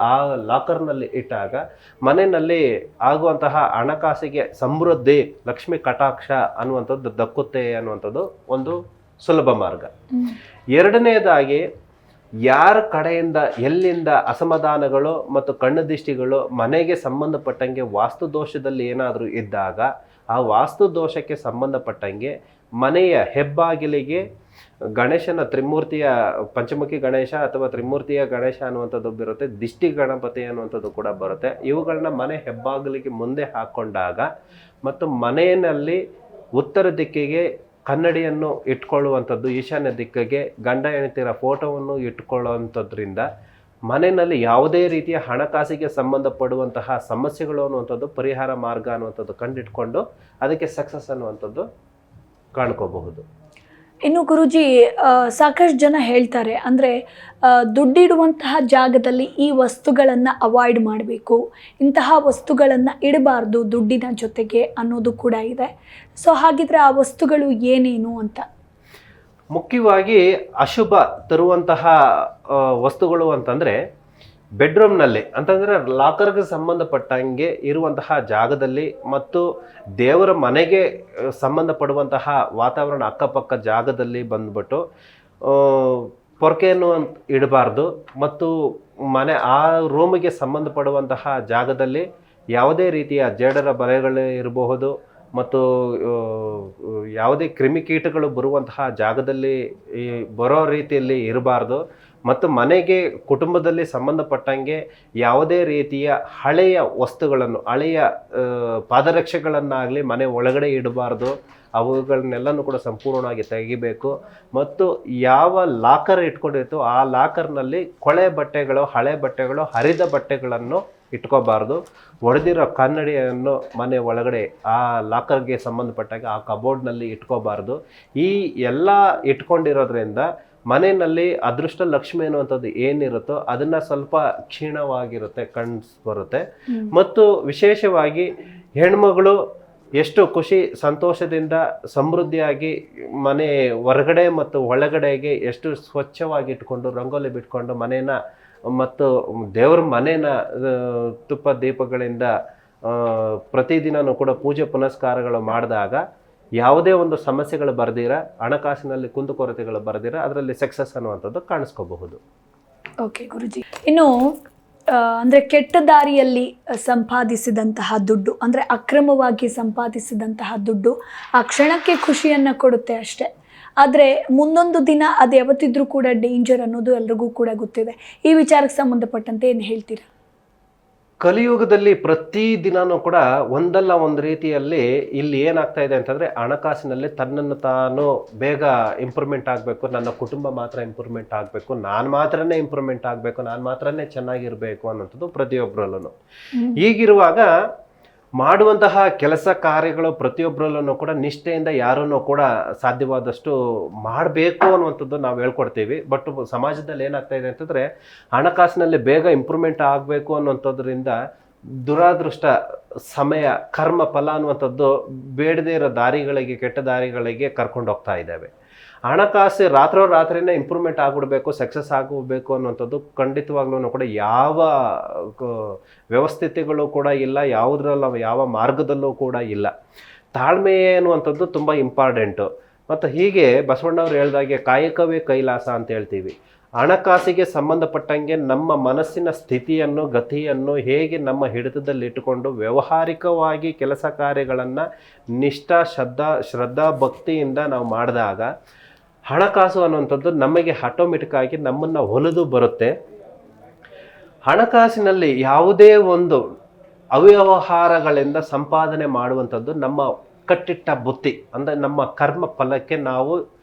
Speaker 2: ಆ ಲಾಕರ್ನಲ್ಲಿ ಇಟ್ಟಾಗ ಮನೆಯಲ್ಲಿ ಆಗುವಂತಹ ಹಣಕಾಸಿಗೆ ಸಮೃದ್ಧಿ, ಲಕ್ಷ್ಮಿ ಕಟಾಕ್ಷ ಅನ್ನುವಂಥದ್ದು ದಕ್ಕುತ್ತೆ ಅನ್ನುವಂಥದ್ದು ಒಂದು ಸುಲಭ ಮಾರ್ಗ. ಎರಡನೇದಾಗಿ, ಯಾರ ಕಡೆಯಿಂದ ಎಲ್ಲಿಂದ ಅಸಮಾಧಾನಗಳು ಮತ್ತು ಕಣ್ಣು ದಿಷ್ಟಿಗಳು ಮನೆಗೆ ಸಂಬಂಧಪಟ್ಟಂಗೆ ವಾಸ್ತು ದೋಷದಲ್ಲಿ ಏನಾದರೂ ಇದ್ದಾಗ ಆ ವಾಸ್ತು ದೋಷಕ್ಕೆ ಸಂಬಂಧಪಟ್ಟಂಗೆ ಮನೆಯ ಹೆಬ್ಬಾಗಿಲಿಗೆ ಗಣೇಶನ ತ್ರಿಮೂರ್ತಿಯ ಪಂಚಮುಖಿ ಗಣೇಶ ಅಥವಾ ತ್ರಿಮೂರ್ತಿಯ ಗಣೇಶ ಅನ್ನುವಂಥದ್ದು ಬರುತ್ತೆ, ದಿಷ್ಟಿ ಗಣಪತಿ ಅನ್ನುವಂಥದ್ದು ಕೂಡ ಬರುತ್ತೆ. ಇವುಗಳನ್ನ ಮನೆ ಹೆಬ್ಬಾಗಿಲಿಗೆ ಮುಂದೆ ಹಾಕ್ಕೊಂಡಾಗ ಮತ್ತು ಮನೆಯಲ್ಲಿ ಉತ್ತರ ದಿಕ್ಕಿಗೆ ಕನ್ನಡಿಯನ್ನು ಇಟ್ಕೊಳ್ಳುವಂಥದ್ದು, ಈಶಾನ್ಯ ದಿಕ್ಕಿಗೆ ಗಂಡ ಹೆಂಡತಿಯರ ಫೋಟೋವನ್ನು ಇಟ್ಕೊಳ್ಳುವಂಥದ್ರಿಂದ ಮನೆಯಲ್ಲಿ ಯಾವುದೇ ರೀತಿಯ ಹಣಕಾಸಿಗೆ ಸಂಬಂಧಪಡುವಂತಹ ಸಮಸ್ಯೆಗಳು ಅನ್ನುವಂಥದ್ದು ಪರಿಹಾರ ಮಾರ್ಗ ಅನ್ನುವಂಥದ್ದು ಕಂಡಿಟ್ಕೊಂಡು ಅದಕ್ಕೆ ಸಕ್ಸಸ್ ಅನ್ನುವಂಥದ್ದು ಕಾಣ್ಕೋಬಹುದು.
Speaker 1: ಇನ್ನು ಗುರೂಜಿ, ಸಾಕಷ್ಟು ಜನ ಹೇಳ್ತಾರೆ, ಅಂದರೆ ದುಡ್ಡಿಡುವಂತಹ ಜಾಗದಲ್ಲಿ ಈ ವಸ್ತುಗಳನ್ನು ಅವಾಯ್ಡ್ ಮಾಡಬೇಕು, ಇಂತಹ ವಸ್ತುಗಳನ್ನು ಇಡಬಾರ್ದು ದುಡ್ಡಿನ ಜೊತೆಗೆ ಅನ್ನೋದು ಕೂಡ ಇದೆ. ಸೊ ಹಾಗಿದ್ರೆ ಆ ವಸ್ತುಗಳು ಏನೇನು ಅಂತ?
Speaker 2: ಮುಖ್ಯವಾಗಿ ಅಶುಭ ತರುವಂತಹ ವಸ್ತುಗಳು ಅಂತಂದರೆ ಬೆಡ್ರೂಮ್ನಲ್ಲಿ ಅಂತಂದರೆ ಲಾಕರ್ಗೆ ಸಂಬಂಧಪಟ್ಟಂಗೆ ಇರುವಂತಹ ಜಾಗದಲ್ಲಿ ಮತ್ತು ದೇವರ ಮನೆಗೆ ಸಂಬಂಧಪಡುವಂತಹ ವಾತಾವರಣ ಅಕ್ಕಪಕ್ಕ ಜಾಗದಲ್ಲಿ ಬಂದ್ಬಿಟ್ಟು ಪೊರ್ಕೆಯನ್ನು ಇಡಬಾರ್ದು. ಮತ್ತು ಮನೆ ಆ ರೂಮಿಗೆ ಸಂಬಂಧಪಡುವಂತಹ ಜಾಗದಲ್ಲಿ ಯಾವುದೇ ರೀತಿಯ ಜೇಡರ ಬಲೆಗಳು ಇರಬಹುದು ಮತ್ತು ಯಾವುದೇ ಕ್ರಿಮಿಕೀಟಗಳು ಬರುವಂತಹ ಜಾಗದಲ್ಲಿ ಬರೋ ರೀತಿಯಲ್ಲಿ ಇರಬಾರ್ದು. ಮತ್ತು ಮನೆಗೆ ಕುಟುಂಬದಲ್ಲಿ ಸಂಬಂಧಪಟ್ಟಂಗೆ ಯಾವುದೇ ರೀತಿಯ ಹಳೆಯ ವಸ್ತುಗಳನ್ನು, ಹಳೆಯ ಪಾದರಕ್ಷೆಗಳನ್ನಾಗಲಿ ಮನೆ ಒಳಗಡೆ ಇಡಬಾರ್ದು. ಅವುಗಳನ್ನೆಲ್ಲನೂ ಕೂಡ ಸಂಪೂರ್ಣವಾಗಿ ತೆಗಿಬೇಕು. ಮತ್ತು ಯಾವ ಲಾಕರ್ ಇಟ್ಕೊಂಡಿರ್ತೋ ಆ ಲಾಕರ್ನಲ್ಲಿ ಕೊಳೆ ಬಟ್ಟೆಗಳು, ಹಳೆ ಬಟ್ಟೆಗಳು, ಹರಿದ ಬಟ್ಟೆಗಳನ್ನು ಇಟ್ಕೋಬಾರ್ದು. ಒಡೆದಿರೋ ಕನ್ನಡಿಯನ್ನು ಮನೆ ಒಳಗಡೆ ಆ ಲಾಕರ್ಗೆ ಸಂಬಂಧಪಟ್ಟಾಗ ಆ ಕಬೋರ್ಡ್ನಲ್ಲಿ ಇಟ್ಕೋಬಾರ್ದು. ಈ ಎಲ್ಲ ಇಟ್ಕೊಂಡಿರೋದ್ರಿಂದ ಮನೆಯಲ್ಲಿ ಅದೃಷ್ಟ ಲಕ್ಷ್ಮಿ ಅನ್ನುವಂಥದ್ದು ಏನಿರುತ್ತೋ ಅದನ್ನು ಸ್ವಲ್ಪ ಕ್ಷೀಣವಾಗಿರುತ್ತೆ, ಬರುತ್ತೆ. ಮತ್ತು ವಿಶೇಷವಾಗಿ ಹೆಣ್ಮಗಳು ಎಷ್ಟು ಖುಷಿ ಸಂತೋಷದಿಂದ ಸಮೃದ್ಧಿಯಾಗಿ ಮನೆ ಹೊರಗಡೆ ಮತ್ತು ಒಳಗಡೆಗೆ ಎಷ್ಟು ಸ್ವಚ್ಛವಾಗಿ ಇಟ್ಕೊಂಡು ರಂಗೋಲಿ ಬಿಟ್ಕೊಂಡು ಮನೇನ ಮತ್ತು ದೇವರ ಮನೇನ ತುಪ್ಪ ದೀಪಗಳಿಂದ ಪ್ರತಿದಿನವೂ ಕೂಡ ಪೂಜೆ ಪುನಸ್ಕಾರಗಳು ಮಾಡಿದಾಗ ಯಾವುದೇ ಒಂದು ಸಮಸ್ಯೆಗಳು ಬರ್ದಿರ, ಹಣಕಾಸಿನಲ್ಲಿ ಕುಂದುಕೊರತೆಗಳು ಬರ್ದಿರ ಅದರಲ್ಲಿ ಸಕ್ಸಸ್ ಅನ್ನುವಂಥದ್ದು ಕಾಣಿಸ್ಕೋಬಹುದು.
Speaker 1: ಓಕೆ ಗುರುಜಿ, ಇನ್ನು ಅಂದರೆ ಕೆಟ್ಟ ದಾರಿಯಲ್ಲಿ ಸಂಪಾದಿಸಿದಂತಹ ದುಡ್ಡು, ಅಂದರೆ ಅಕ್ರಮವಾಗಿ ಸಂಪಾದಿಸಿದಂತಹ ದುಡ್ಡು ಆ ಕ್ಷಣಕ್ಕೆ ಖುಷಿಯನ್ನು ಕೊಡುತ್ತೆ ಅಷ್ಟೇ, ಆದರೆ ಮುಂದೊಂದು ದಿನ ಅದು ಯಾವತ್ತಿದ್ರೂ ಕೂಡ ಡೇಂಜರ್ ಅನ್ನೋದು ಎಲ್ರಿಗೂ ಕೂಡ ಗೊತ್ತಿದೆ. ಈ ವಿಚಾರಕ್ಕೆ ಸಂಬಂಧಪಟ್ಟಂತೆ ಏನು ಹೇಳ್ತೀರಾ?
Speaker 2: ಕಲಿಯುಗದಲ್ಲಿ ಪ್ರತಿ ದಿನಾನೂ ಕೂಡ ಒಂದಲ್ಲ ಒಂದು ರೀತಿಯಲ್ಲಿ ಇಲ್ಲಿ ಏನಾಗ್ತಾ ಇದೆ ಅಂತಂದರೆ ಹಣಕಾಸಿನಲ್ಲಿ ತನ್ನನ್ನು ತಾನು ಬೇಗ ಇಂಪ್ರೂವ್ಮೆಂಟ್ ಆಗಬೇಕು, ನನ್ನ ಕುಟುಂಬ ಮಾತ್ರ ಇಂಪ್ರೂವ್ಮೆಂಟ್ ಆಗಬೇಕು, ನಾನು ಮಾತ್ರನೇ ಇಂಪ್ರೂವ್ಮೆಂಟ್ ಆಗಬೇಕು, ನಾನು ಮಾತ್ರನೇ ಚೆನ್ನಾಗಿರಬೇಕು ಅನ್ನೋಂಥದ್ದು ಪ್ರತಿಯೊಬ್ಬರಲ್ಲೂ. ಹೀಗಿರುವಾಗ ಮಾಡುವಂತಹ ಕೆಲಸ ಕಾರ್ಯಗಳು ಪ್ರತಿಯೊಬ್ಬರಲ್ಲೂ ಕೂಡ ನಿಷ್ಠೆಯಿಂದ ಯಾರನ್ನೂ ಕೂಡ ಸಾಧ್ಯವಾದಷ್ಟು ಮಾಡಬೇಕು ಅನ್ನುವಂಥದ್ದು ನಾವು ಹೇಳ್ಕೊಡ್ತೀವಿ. ಬಟ್ ಸಮಾಜದಲ್ಲಿ ಏನಾಗ್ತಾ ಇದೆ ಅಂತಂದರೆ ಹಣಕಾಸಿನಲ್ಲಿ ಬೇಗ ಇಂಪ್ರೂವ್ಮೆಂಟ್ ಆಗಬೇಕು ಅನ್ನುವಂಥದ್ರಿಂದ ದುರಾದೃಷ್ಟ, ಸಮಯ, ಕರ್ಮ ಫಲ ಅನ್ನುವಂಥದ್ದು ಬೇಡದೇ ಇರೋ ದಾರಿಗಳಿಗೆ, ಕೆಟ್ಟ ದಾರಿಗಳಿಗೆ ಕರ್ಕೊಂಡು ಹೋಗ್ತಾ ಇದ್ದಾವೆ. ಹಣಕಾಸು ರಾತ್ರಿನೇ ಇಂಪ್ರೂವ್ಮೆಂಟ್ ಆಗಿಬಿಡ್ಬೇಕು, ಸಕ್ಸಸ್ ಆಗಬೇಕು ಅನ್ನುವಂಥದ್ದು ಖಂಡಿತವಾಗ್ಲೂ ಕೂಡ ಯಾವ ವ್ಯವಸ್ಥಿತಿಗಳು ಕೂಡ ಇಲ್ಲ, ಯಾವ ಮಾರ್ಗದಲ್ಲೂ ಕೂಡ ಇಲ್ಲ. ತಾಳ್ಮೆ ಅನ್ನುವಂಥದ್ದು ತುಂಬ ಇಂಪಾರ್ಟೆಂಟು. ಮತ್ತು ಹೀಗೆ ಬಸವಣ್ಣವ್ರು ಹೇಳ್ದಾಗೆ ಕಾಯಕವೇ ಕೈಲಾಸ ಅಂತ ಹೇಳ್ತೀವಿ. ಹಣಕಾಸಿಗೆ ಸಂಬಂಧಪಟ್ಟಂಗೆ ನಮ್ಮ ಮನಸ್ಸಿನ ಸ್ಥಿತಿಯನ್ನು, ಗತಿಯನ್ನು ಹೇಗೆ ನಮ್ಮ ಹಿಡಿತದಲ್ಲಿಟ್ಟುಕೊಂಡು ವ್ಯಾವಹಾರಿಕವಾಗಿ ಕೆಲಸ ಕಾರ್ಯಗಳನ್ನು ನಿಷ್ಠಾ, ಶ್ರದ್ಧಾ ಭಕ್ತಿಯಿಂದ ನಾವು ಮಾಡಿದಾಗ ಹಣಕಾಸು ಅನ್ನುವಂಥದ್ದು ನಮಗೆ ಆಟೋಮೆಟಿಕ್ ಆಗಿ ನಮ್ಮನ್ನು ಹೊಲಿದು ಬರುತ್ತೆ. ಹಣಕಾಸಿನಲ್ಲಿ ಯಾವುದೇ ಒಂದು ಅವ್ಯವಹಾರಗಳಿಂದ ಸಂಪಾದನೆ ಮಾಡುವಂಥದ್ದು ನಮ್ಮ ಕಟ್ಟಿಟ್ಟ ಬುತ್ತಿ, ಅಂದರೆ ನಮ್ಮ ಕರ್ಮ ಫಲಕ್ಕೆ ನಾವು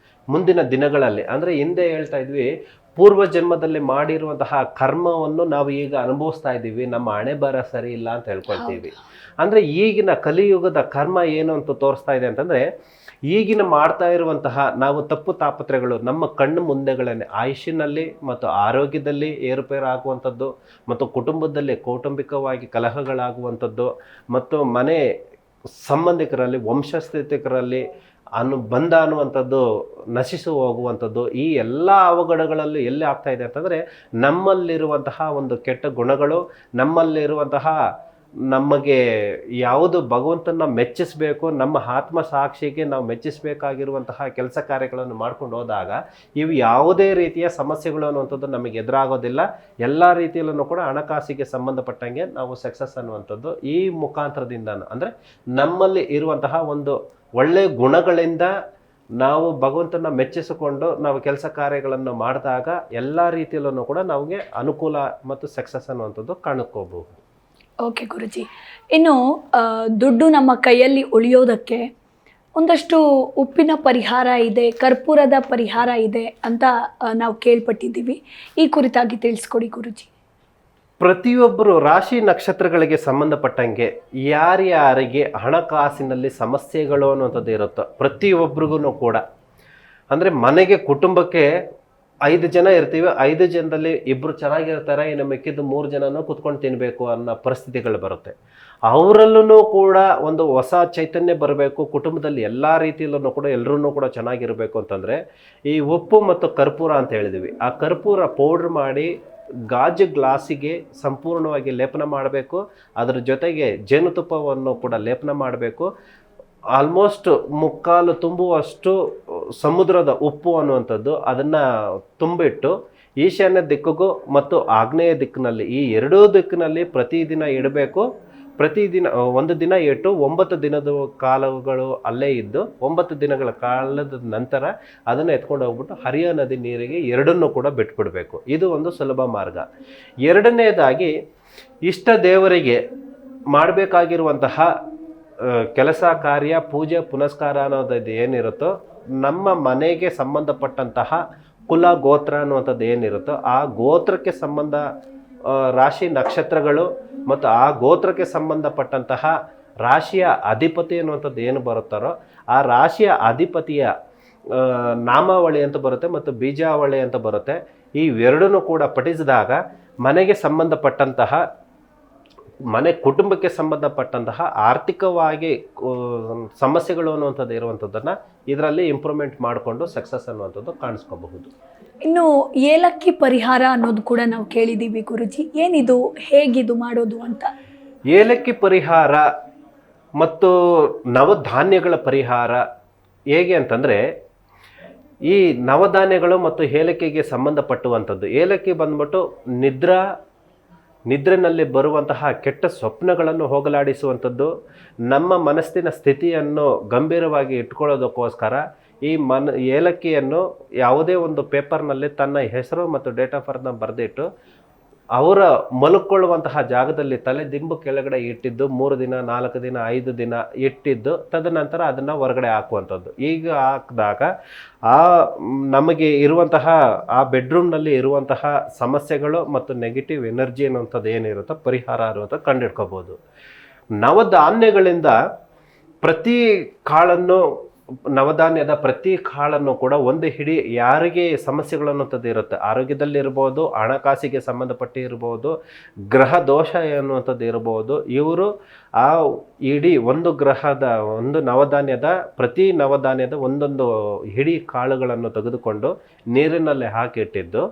Speaker 2: ಮುಂದಿನ ದಿನಗಳಲ್ಲಿ, ಅಂದರೆ ಹಿಂದೆ ಹೇಳ್ತಾ ಇದ್ವಿ ಪೂರ್ವ ಜನ್ಮದಲ್ಲಿ ಮಾಡಿರುವಂತಹ ಕರ್ಮವನ್ನು ನಾವು ಈಗ ಅನುಭವಿಸ್ತಾ ಇದ್ದೀವಿ, ನಮ್ಮ ಹಣೆ ಬರ ಸರಿ ಇಲ್ಲ ಅಂತ ಹೇಳ್ಕೊಳ್ತೀವಿ. ಅಂದರೆ ಈಗಿನ ಕಲಿಯುಗದ ಕರ್ಮ ಏನು ಅಂತ ತೋರಿಸ್ತಾ ಇದೆ ಅಂತಂದರೆ ಈಗಿನ ಮಾಡ್ತಾ ಇರುವಂತಹ ನಾವು ತಪ್ಪು ತಾಪತ್ರೆಗಳು ನಮ್ಮ ಕಣ್ಣು ಮುಂದೆಗಳನ್ನೇ ಆಯುಷ್ಯನಲ್ಲಿ ಮತ್ತು ಆರೋಗ್ಯದಲ್ಲಿ ಏರುಪೇರು ಆಗುವಂಥದ್ದು, ಮತ್ತು ಕುಟುಂಬದಲ್ಲಿ ಕೌಟುಂಬಿಕವಾಗಿ ಕಲಹಗಳಾಗುವಂಥದ್ದು, ಮತ್ತು ಮನೆ ಸಂಬಂಧಿಕರಲ್ಲಿ ವಂಶಸ್ಥಿತಿಕರಲ್ಲಿ ಬಂಧ ಅನ್ನುವಂಥದ್ದು ನಶಿಸಿ ಹೋಗುವಂಥದ್ದು, ಈ ಎಲ್ಲ ಅವಘಡಗಳಲ್ಲೂ ಎಲ್ಲಿ ಆಗ್ತಾ ಇದೆ ಅಂತಂದರೆ ನಮ್ಮಲ್ಲಿರುವಂತಹ ಒಂದು ಕೆಟ್ಟ ಗುಣಗಳು, ನಮ್ಮಲ್ಲಿರುವಂತಹ ನಮಗೆ ಯಾವುದು ಭಗವಂತನ ಮೆಚ್ಚಿಸಬೇಕು, ನಮ್ಮ ಆತ್ಮ ಸಾಕ್ಷಿಗೆ ನಾವು ಮೆಚ್ಚಿಸಬೇಕಾಗಿರುವಂತಹ ಕೆಲಸ ಕಾರ್ಯಗಳನ್ನು ಮಾಡ್ಕೊಂಡು ಹೋದಾಗ ಇವು ಯಾವುದೇ ರೀತಿಯ ಸಮಸ್ಯೆಗಳು ಅನ್ನುವಂಥದ್ದು ನಮಗೆ ಎದುರಾಗೋದಿಲ್ಲ. ಎಲ್ಲ ರೀತಿಯಲ್ಲೂ ಕೂಡ ಹಣಕಾಸಿಗೆ ಸಂಬಂಧಪಟ್ಟಂಗೆ ನಾವು ಸಕ್ಸಸ್ ಅನ್ನುವಂಥದ್ದು ಈ ಮುಖಾಂತರದಿಂದ, ಅಂದರೆ ನಮ್ಮಲ್ಲಿ ಇರುವಂತಹ ಒಂದು ಒಳ್ಳೆಯ ಗುಣಗಳಿಂದ ನಾವು ಭಗವಂತನ ಮೆಚ್ಚಿಸಿಕೊಂಡು ನಾವು ಕೆಲಸ ಕಾರ್ಯಗಳನ್ನು ಮಾಡಿದಾಗ ಎಲ್ಲ ರೀತಿಯಲ್ಲೂ ಕೂಡ ನಮಗೆ ಅನುಕೂಲ ಮತ್ತು ಸಕ್ಸಸ್ ಅನ್ನುವಂಥದ್ದು ಕಾಣ್ಕೋಬಹುದು.
Speaker 1: ಓಕೆ ಗುರುಜಿ, ಇನ್ನು ದುಡ್ಡು ನಮ್ಮ ಕೈಯಲ್ಲಿ ಉಳಿಯೋದಕ್ಕೆ ಒಂದಷ್ಟು ಉಪ್ಪಿನ ಪರಿಹಾರ ಇದೆ, ಕರ್ಪೂರದ ಪರಿಹಾರ ಇದೆ ಅಂತ ನಾವು ಕೇಳ್ಪಟ್ಟಿದ್ದೀವಿ. ಈ ಕುರಿತಾಗಿ ತಿಳಿಸ್ಕೊಡಿ ಗುರುಜಿ.
Speaker 2: ಪ್ರತಿಯೊಬ್ಬರು ರಾಶಿ ನಕ್ಷತ್ರಗಳಿಗೆ ಸಂಬಂಧಪಟ್ಟಂಗೆ ಯಾರ್ಯಾರಿಗೆ ಹಣಕಾಸಿನಲ್ಲಿ ಸಮಸ್ಯೆಗಳು ಅನ್ನುವಂಥದ್ದು ಇರುತ್ತೋ ಪ್ರತಿಯೊಬ್ಬರಿಗೂ ಕೂಡ, ಅಂದರೆ ಮನೆಗೆ ಕುಟುಂಬಕ್ಕೆ 5 ಜನ ಇರ್ತೀವಿ, 5 ಜನದಲ್ಲಿ 2 ಚೆನ್ನಾಗಿರ್ತಾರೆ, ಇನ್ನು ಮಿಕ್ಕಿದ್ದು 3 ಜನನೂ ಕುತ್ಕೊಂಡು ತಿನ್ನಬೇಕು ಅನ್ನೋ ಪರಿಸ್ಥಿತಿಗಳು ಬರುತ್ತೆ. ಅವರಲ್ಲೂ ಕೂಡ ಒಂದು ಹೊಸ ಚೈತನ್ಯ ಬರಬೇಕು, ಕುಟುಂಬದಲ್ಲಿ ಎಲ್ಲ ರೀತಿಯಲ್ಲೂ ಕೂಡ ಎಲ್ಲರೂ ಕೂಡ ಚೆನ್ನಾಗಿರಬೇಕು ಅಂತಂದರೆ ಈ ಉಪ್ಪು ಮತ್ತು ಕರ್ಪೂರ ಅಂತ ಹೇಳಿದ್ವಿ, ಆ ಕರ್ಪೂರ ಪೌಡ್ರ್ ಮಾಡಿ ಗಾಜು ಗ್ಲಾಸಿಗೆ ಸಂಪೂರ್ಣವಾಗಿ ಲೇಪನ ಮಾಡಬೇಕು. ಅದರ ಜೊತೆಗೆ ಜೇನುತುಪ್ಪವನ್ನು ಕೂಡ ಲೇಪನ ಮಾಡಬೇಕು. ಆಲ್ಮೋಸ್ಟ್ ಮುಕ್ಕಾಲು ತುಂಬುವಷ್ಟು ಸಮುದ್ರದ ಉಪ್ಪು ಅನ್ನುವಂಥದ್ದು ಅದನ್ನು ತುಂಬಿಟ್ಟು ಈಶಾನ್ಯ ದಿಕ್ಕಿಗೂ ಮತ್ತು ಆಗ್ನೇಯ ದಿಕ್ಕಿನಲ್ಲಿ, ಈ ಎರಡೂ ದಿಕ್ಕಿನಲ್ಲಿ ಪ್ರತಿದಿನ ಇಡಬೇಕು. ಪ್ರತಿದಿನ 1 ದಿನ ಇಟ್ಟು 9 ದಿನದ ಕಾಲಗಳು ಅಲ್ಲೇ ಇದ್ದು 9 ದಿನಗಳ ಕಾಲದ ನಂತರ ಅದನ್ನು ಎತ್ಕೊಂಡು ಹೋಗ್ಬಿಟ್ಟು ಹರಿಯೋ ನದಿ ನೀರಿಗೆ ಎರಡನ್ನೂ ಕೂಡ ಬಿಟ್ಬಿಡಬೇಕು. ಇದು ಒಂದು ಸುಲಭ ಮಾರ್ಗ. ಎರಡನೇದಾಗಿ ಇಷ್ಟ ದೇವರಿಗೆ ಮಾಡಬೇಕಾಗಿರುವಂತಹ ಕೆಲಸ ಕಾರ್ಯ ಪೂಜೆ ಪುನಸ್ಕಾರ ಅನ್ನೋದು ಏನಿರುತ್ತೋ, ನಮ್ಮ ಮನೆಗೆ ಸಂಬಂಧಪಟ್ಟಂತಹ ಕುಲ ಗೋತ್ರ ಅನ್ನುವಂಥದ್ದು ಏನಿರುತ್ತೋ ಆ ಗೋತ್ರಕ್ಕೆ ಸಂಬಂಧ ರಾಶಿ ನಕ್ಷತ್ರಗಳು ಮತ್ತು ಆ ಗೋತ್ರಕ್ಕೆ ಸಂಬಂಧಪಟ್ಟಂತಹ ರಾಶಿಯ ಅಧಿಪತಿ ಅನ್ನುವಂಥದ್ದು ಏನು ಬರುತ್ತಾರೋ ಆ ರಾಶಿಯ ಅಧಿಪತಿಯ ನಾಮಾವಳಿ ಅಂತ ಬರುತ್ತೆ ಮತ್ತು ಬೀಜಾವಳಿ ಅಂತ ಬರುತ್ತೆ. ಈ ಎರಡನ್ನೂ ಕೂಡ ಪಠಿಸಿದಾಗ ಮನೆಗೆ ಸಂಬಂಧಪಟ್ಟಂತಹ ಕುಟುಂಬಕ್ಕೆ ಸಂಬಂಧಪಟ್ಟಂತಹ ಆರ್ಥಿಕವಾಗಿ ಸಮಸ್ಯೆಗಳು ಅನ್ನುವಂಥದ್ದು ಇರುವಂಥದ್ದನ್ನು ಇದರಲ್ಲಿ ಇಂಪ್ರೂವ್ಮೆಂಟ್ ಮಾಡಿಕೊಂಡು ಸಕ್ಸಸ್ ಅನ್ನುವಂಥದ್ದು ಕಾಣಿಸ್ಕೋಬಹುದು.
Speaker 1: ಇನ್ನು ಏಲಕ್ಕಿ ಪರಿಹಾರ ಅನ್ನೋದು ಕೂಡ ನಾವು ಕೇಳಿದ್ದೀವಿ ಗುರುಜಿ, ಏನಿದು, ಹೇಗಿದು ಮಾಡೋದು ಅಂತ?
Speaker 2: ಏಲಕ್ಕಿ ಪರಿಹಾರ ಮತ್ತು ನವಧಾನ್ಯಗಳ ಪರಿಹಾರ ಹೇಗೆ ಅಂತಂದರೆ, ಈ ನವಧಾನ್ಯಗಳು ಮತ್ತು ಏಲಕ್ಕಿಗೆ ಸಂಬಂಧಪಟ್ಟುವಂಥದ್ದು. ಏಲಕ್ಕಿ ಬಂದ್ಬಿಟ್ಟು ನಿದ್ರೆನಲ್ಲಿ ಬರುವಂತಹ ಕೆಟ್ಟ ಸ್ವಪ್ನಗಳನ್ನು ಹೋಗಲಾಡಿಸುವಂಥದ್ದು, ನಮ್ಮ ಮನಸ್ಸಿನ ಸ್ಥಿತಿಯನ್ನು ಗಂಭೀರವಾಗಿ ಇಟ್ಕೊಳ್ಳೋದಕ್ಕೋಸ್ಕರ ಈ ಏಲಕ್ಕಿಯನ್ನು ಯಾವುದೇ ಒಂದು ಪೇಪರ್ನಲ್ಲಿ ತನ್ನ ಹೆಸರು ಮತ್ತು ಡೇಟ್ ಆಫ್ ಬರ್ತ್ನ ಬರೆದಿಟ್ಟು ಅವರ ಮಲ್ಕೊಳ್ಳುವಂತಹ ಜಾಗದಲ್ಲಿ ತಲೆ ದಿಂಬು ಕೆಳಗಡೆ ಇಟ್ಟಿದ್ದು 3 ದಿನ 4 ದಿನ 5 ದಿನ ಇಟ್ಟಿದ್ದು ತದನಂತರ ಅದನ್ನು ಹೊರಗಡೆ ಹಾಕುವಂಥದ್ದು. ಈಗ ಹಾಕಿದಾಗ ನಮಗೆ ಇರುವಂತಹ ಆ ಬೆಡ್ರೂಮ್ನಲ್ಲಿ ಇರುವಂತಹ ಸಮಸ್ಯೆಗಳು ಮತ್ತು ನೆಗೆಟಿವ್ ಎನರ್ಜಿ ಅನ್ನುವಂಥದ್ದು ಏನಿರುತ್ತೋ ಪರಿಹಾರ ಅನ್ನುವಂಥದ್ದು ಕಂಡುಹಿಡ್ಕೋಬೋದು. ನವಧಾನ್ಯಗಳಿಂದ ನವಧಾನ್ಯದ ಪ್ರತಿ ಕಾಳನ್ನು ಕೂಡ ಒಂದು ಹಿಡಿ ಯಾರಿಗೆ ಸಮಸ್ಯೆಗಳು ಅನ್ನುವಂಥದ್ದು ಇರುತ್ತೆ, ಆರೋಗ್ಯದಲ್ಲಿರ್ಬೋದು, ಹಣಕಾಸಿಗೆ ಸಂಬಂಧಪಟ್ಟಿರ್ಬೋದು, ಗ್ರಹ ದೋಷ ಅನ್ನುವಂಥದ್ದು ಇರ್ಬೋದು, ಇವರು ಆ ಇಡೀ ಪ್ರತಿ ನವಧಾನ್ಯದ ಒಂದೊಂದು ಹಿಡಿ ಕಾಳುಗಳನ್ನು ತೆಗೆದುಕೊಂಡು ನೀರಿನಲ್ಲಿ ಹಾಕಿಟ್ಟಿದ್ದು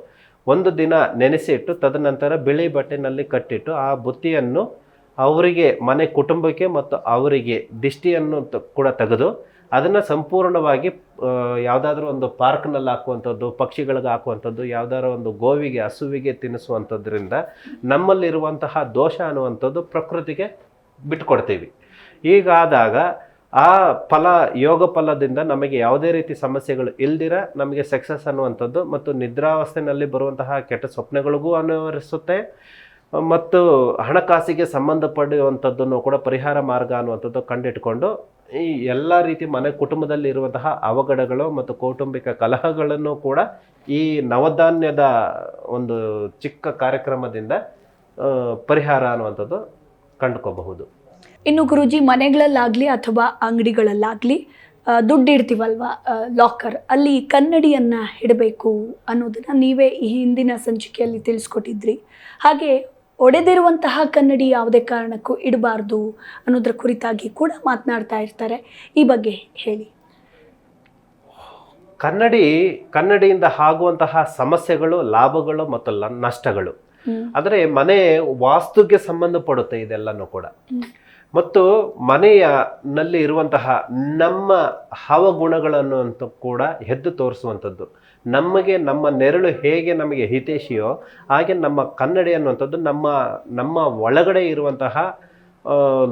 Speaker 2: 1 ದಿನ ನೆನೆಸಿಟ್ಟು ತದನಂತರ ಬಿಳಿ ಬಟ್ಟೆನಲ್ಲಿ ಕಟ್ಟಿಟ್ಟು ಆ ಬುತ್ತಿಯನ್ನು ಅವರಿಗೆ ಮನೆ ಕುಟುಂಬಕ್ಕೆ ಮತ್ತು ಅವರಿಗೆ ದಿಷ್ಟಿಯನ್ನು ಕೂಡ ತೆಗೆದು ಅದನ್ನು ಸಂಪೂರ್ಣವಾಗಿ ಯಾವುದಾದ್ರೂ ಒಂದು ಪಾರ್ಕ್ನಲ್ಲಿ ಹಾಕುವಂಥದ್ದು, ಪಕ್ಷಿಗಳಿಗೆ ಹಾಕುವಂಥದ್ದು, ಯಾವುದಾದ್ರೂ ಒಂದು ಗೋವಿಗೆ ಹಸುವಿಗೆ ತಿನ್ನಿಸುವಂಥದ್ರಿಂದ ನಮ್ಮಲ್ಲಿರುವಂತಹ ದೋಷ ಅನ್ನುವಂಥದ್ದು ಪ್ರಕೃತಿಗೆ ಬಿಟ್ಕೊಡ್ತೀವಿ. ಹೀಗಾದಾಗ ಆ ಯೋಗ ಫಲದಿಂದ ನಮಗೆ ಯಾವುದೇ ರೀತಿ ಸಮಸ್ಯೆಗಳು ಇಲ್ದಿರ ನಮಗೆ ಸಕ್ಸಸ್ ಅನ್ನುವಂಥದ್ದು ಮತ್ತು ನಿದ್ರಾವಸ್ಥೆಯಲ್ಲಿ ಬರುವಂತಹ ಕೆಟ್ಟ ಸ್ವಪ್ನಗಳಿಗೂ ಅನ್ವಯಿಸುತ್ತೆ ಮತ್ತು ಹಣಕಾಸಿಗೆ ಸಂಬಂಧಪಡುವಂಥದ್ದನ್ನು ಕೂಡ ಪರಿಹಾರ ಮಾರ್ಗ ಅನ್ನುವಂಥದ್ದು ಕಂಡಿಟ್ಕೊಂಡು ಈ ಎಲ್ಲ ರೀತಿ ಕುಟುಂಬದಲ್ಲಿ ಇರುವಂತಹ ಅವಘಡಗಳು ಮತ್ತು ಕೌಟುಂಬಿಕ ಕಲಹಗಳನ್ನು ಕೂಡ ಈ ನವಧಾನ್ಯದ ಒಂದು ಚಿಕ್ಕ ಕಾರ್ಯಕ್ರಮದಿಂದ ಪರಿಹಾರ ಅನ್ನುವಂಥದ್ದು ಕಂಡುಕೋಬಹುದು.
Speaker 1: ಇನ್ನು ಗುರುಜಿ, ಮನೆಗಳಲ್ಲಾಗಲಿ ಅಥವಾ ಅಂಗಡಿಗಳಲ್ಲಾಗಲಿ ದುಡ್ಡು ಇಡ್ತೀವಲ್ವಾ ಲಾಕರ್, ಅಲ್ಲಿ ಕನ್ನಡಿಯನ್ನು ಇಡಬೇಕು ಅನ್ನೋದನ್ನು ನೀವೇ ಈ ಹಿಂದಿನ ಸಂಚಿಕೆಯಲ್ಲಿ ತಿಳಿಸ್ಕೊಟ್ಟಿದ್ರಿ. ಹಾಗೆ ಒಡೆದಿರುವಂತಹ ಕನ್ನಡಿ ಯಾವುದೇ ಕಾರಣಕ್ಕೂ ಇಡಬಾರ್ದು ಅನ್ನೋದ್ರ ಕುರಿತಾಗಿ ಕೂಡ ಮಾತನಾಡ್ತಾ ಇರ್ತಾರೆ. ಈ ಬಗ್ಗೆ ಹೇಳಿ.
Speaker 2: ಕನ್ನಡಿಯಿಂದ ಆಗುವಂತಹ ಸಮಸ್ಯೆಗಳು, ಲಾಭಗಳು ಮತ್ತು ನಷ್ಟಗಳು, ಆದರೆ ಮನೆ ವಾಸ್ತುಗೆ ಸಂಬಂಧಪಡುತ್ತೆ ಇದೆಲ್ಲನೂ ಕೂಡ. ಮತ್ತು ಮನೆಯಲ್ಲಿ ಇರುವಂತಹ ನಮ್ಮ ಹವಗುಣಗಳನ್ನು ಅಂತ ಕೂಡ ಎದ್ದು ತೋರಿಸುವಂಥದ್ದು. ನಮಗೆ ನಮ್ಮ ನೆರಳು ಹೇಗೆ ನಮಗೆ ಹಿತೈಷಿಯೋ ಹಾಗೆ ನಮ್ಮ ಕನ್ನಡಿ ಅನ್ನುವಂಥದ್ದು ನಮ್ಮ ಒಳಗಡೆ ಇರುವಂತಹ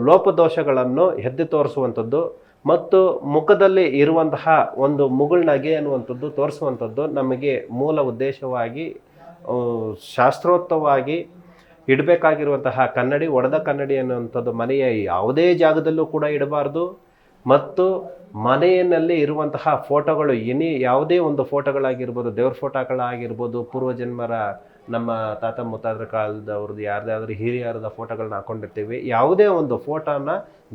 Speaker 2: ಲೋಪದೋಷಗಳನ್ನು ಎದ್ದು ತೋರಿಸುವಂಥದ್ದು ಮತ್ತು ಮುಖದಲ್ಲಿ ಇರುವಂತಹ ಒಂದು ಮುಗುಳ್ನಗೆ ಅನ್ನುವಂಥದ್ದು ತೋರಿಸುವಂಥದ್ದು ನಮಗೆ ಮೂಲ ಉದ್ದೇಶವಾಗಿ ಶಾಸ್ತ್ರೋಕ್ತವಾಗಿ ಇಡಬೇಕಾಗಿರುವಂತಹ ಕನ್ನಡಿ. ಒಡೆದ ಕನ್ನಡಿ ಅನ್ನುವಂಥದ್ದು ಮನೆಯ ಯಾವುದೇ ಜಾಗದಲ್ಲೂ ಕೂಡ ಇಡಬಾರ್ದು. ಮತ್ತು ಮನೆಯಲ್ಲಿ ಇರುವಂತಹ ಫೋಟೋಗಳು, ಯಾವುದೇ ಒಂದು ಫೋಟೋಗಳಾಗಿರ್ಬೋದು, ದೇವ್ರ ಫೋಟೋಗಳಾಗಿರ್ಬೋದು, ಪೂರ್ವಜನ್ಮರ ನಮ್ಮ ತಾತ ಮುತ್ತಾದ್ರ ಕಾಲದವ್ರದ್ದು ಯಾರ್ದಾದ್ರೂ ಹಿರಿಯರದ ಫೋಟೋಗಳನ್ನ ಹಾಕೊಂಡಿರ್ತೀವಿ. ಯಾವುದೇ ಒಂದು ಫೋಟೋನ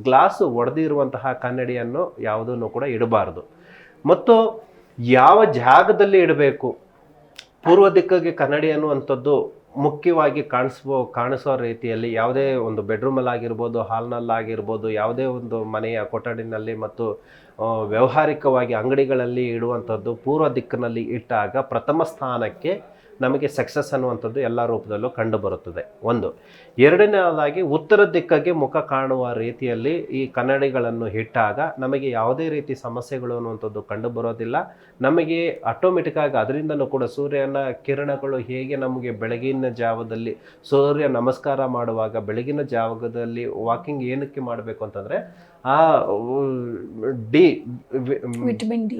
Speaker 2: ಗ್ಲಾಸು ಒಡೆದಿರುವಂತಹ ಕನ್ನಡಿಯನ್ನು ಯಾವುದನ್ನು ಕೂಡ ಇಡಬಾರ್ದು. ಮತ್ತು ಯಾವ ಜಾಗದಲ್ಲಿ ಇಡಬೇಕು, ಪೂರ್ವ ದಿಕ್ಕಿಗೆ ಕನ್ನಡಿ ಅನ್ನುವಂಥದ್ದು ಮುಖ್ಯವಾಗಿ ಕಾಣಿಸೋ ರೀತಿಯಲ್ಲಿ ಯಾವುದೇ ಒಂದು ಬೆಡ್ರೂಮಲ್ಲಾಗಿರ್ಬೋದು, ಹಾಲ್ನಲ್ಲಾಗಿರ್ಬೋದು, ಯಾವುದೇ ಒಂದು ಮನೆಯ ಕೊಠಡಿನಲ್ಲಿ ಮತ್ತು ವ್ಯಾವಹಾರಿಕವಾಗಿ ಅಂಗಡಿಗಳಲ್ಲಿ ಇಡುವಂಥದ್ದು ಪೂರ್ವ ದಿಕ್ಕಿನಲ್ಲಿ ಇಟ್ಟಾಗ ಪ್ರಥಮ ಸ್ಥಾನಕ್ಕೆ ನಮಗೆ ಸಕ್ಸಸ್ ಅನ್ನುವಂಥದ್ದು ಎಲ್ಲ ರೂಪದಲ್ಲೂ ಕಂಡು ಬರುತ್ತದೆ. ಒಂದು. ಎರಡನೇದಾಗಿ ಉತ್ತರ ದಿಕ್ಕಿಗೆ ಮುಖ ಕಾಣುವ ರೀತಿಯಲ್ಲಿ ಈ ಕನ್ನಡಿಗಳನ್ನು ಇಟ್ಟಾಗ ನಮಗೆ ಯಾವುದೇ ರೀತಿ ಸಮಸ್ಯೆಗಳು ಅನ್ನುವಂಥದ್ದು ಕಂಡು ಬರೋದಿಲ್ಲ. ನಮಗೆ ಆಟೋಮೆಟಿಕ್ಕಾಗಿ ಅದರಿಂದನೂ ಕೂಡ ಸೂರ್ಯನ ಕಿರಣಗಳು ಹೇಗೆ ನಮಗೆ ಬೆಳಗಿನ ಜಾವದಲ್ಲಿ ಸೂರ್ಯ ನಮಸ್ಕಾರ ಮಾಡುವಾಗ ಬೆಳಗಿನ ಜಾವದಲ್ಲಿ ವಾಕಿಂಗ್ ಏನಕ್ಕೆ ಮಾಡಬೇಕು ಅಂತಂದರೆ ಆ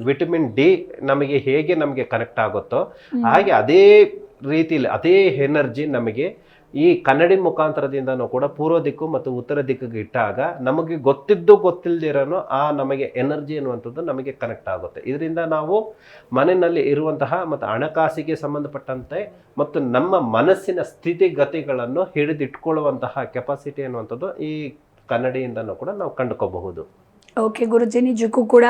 Speaker 2: ವಿಟಮಿನ್ ಡಿ ನಮಗೆ ಹೇಗೆ ನಮಗೆ ಕನೆಕ್ಟ್ ಆಗುತ್ತೋ ಹಾಗೆ ಅದೇ ರೀತಿಯಲ್ಲಿ ಅದೇ ಎನರ್ಜಿ ನಮಗೆ ಈ ಕನ್ನಡಿ ಮುಖಾಂತರದಿಂದನೂ ಕೂಡ ಪೂರ್ವ ದಿಕ್ಕು ಮತ್ತು ಉತ್ತರ ದಿಕ್ಕಿಗೆ ಇಟ್ಟಾಗ ನಮಗೆ ಗೊತ್ತಿಲ್ಲದಿರೋನು ಆ ನಮಗೆ ಎನರ್ಜಿ ಅನ್ನುವಂಥದ್ದು ನಮಗೆ ಕನೆಕ್ಟ್ ಆಗುತ್ತೆ. ಇದರಿಂದ ನಾವು ಮನೆಯಲ್ಲಿ ಇರುವಂತಹ ಮತ್ತು ಹಣಕಾಸಿಗೆ ಸಂಬಂಧಪಟ್ಟಂತೆ ಮತ್ತು ನಮ್ಮ ಮನಸ್ಸಿನ ಸ್ಥಿತಿಗತಿಗಳನ್ನು ಹಿಡಿದಿಟ್ಕೊಳ್ಳುವಂತಹ ಕೆಪಾಸಿಟಿ ಅನ್ನುವಂಥದ್ದು ಈ ಕನ್ನಡಿಯಿಂದನೂ ಕೂಡ ನಾವು ಕಂಡುಕೋಬಹುದು.
Speaker 1: ಓಕೆ ಗುರುಜಿ, ನಿಜಕ್ಕೂ ಕೂಡ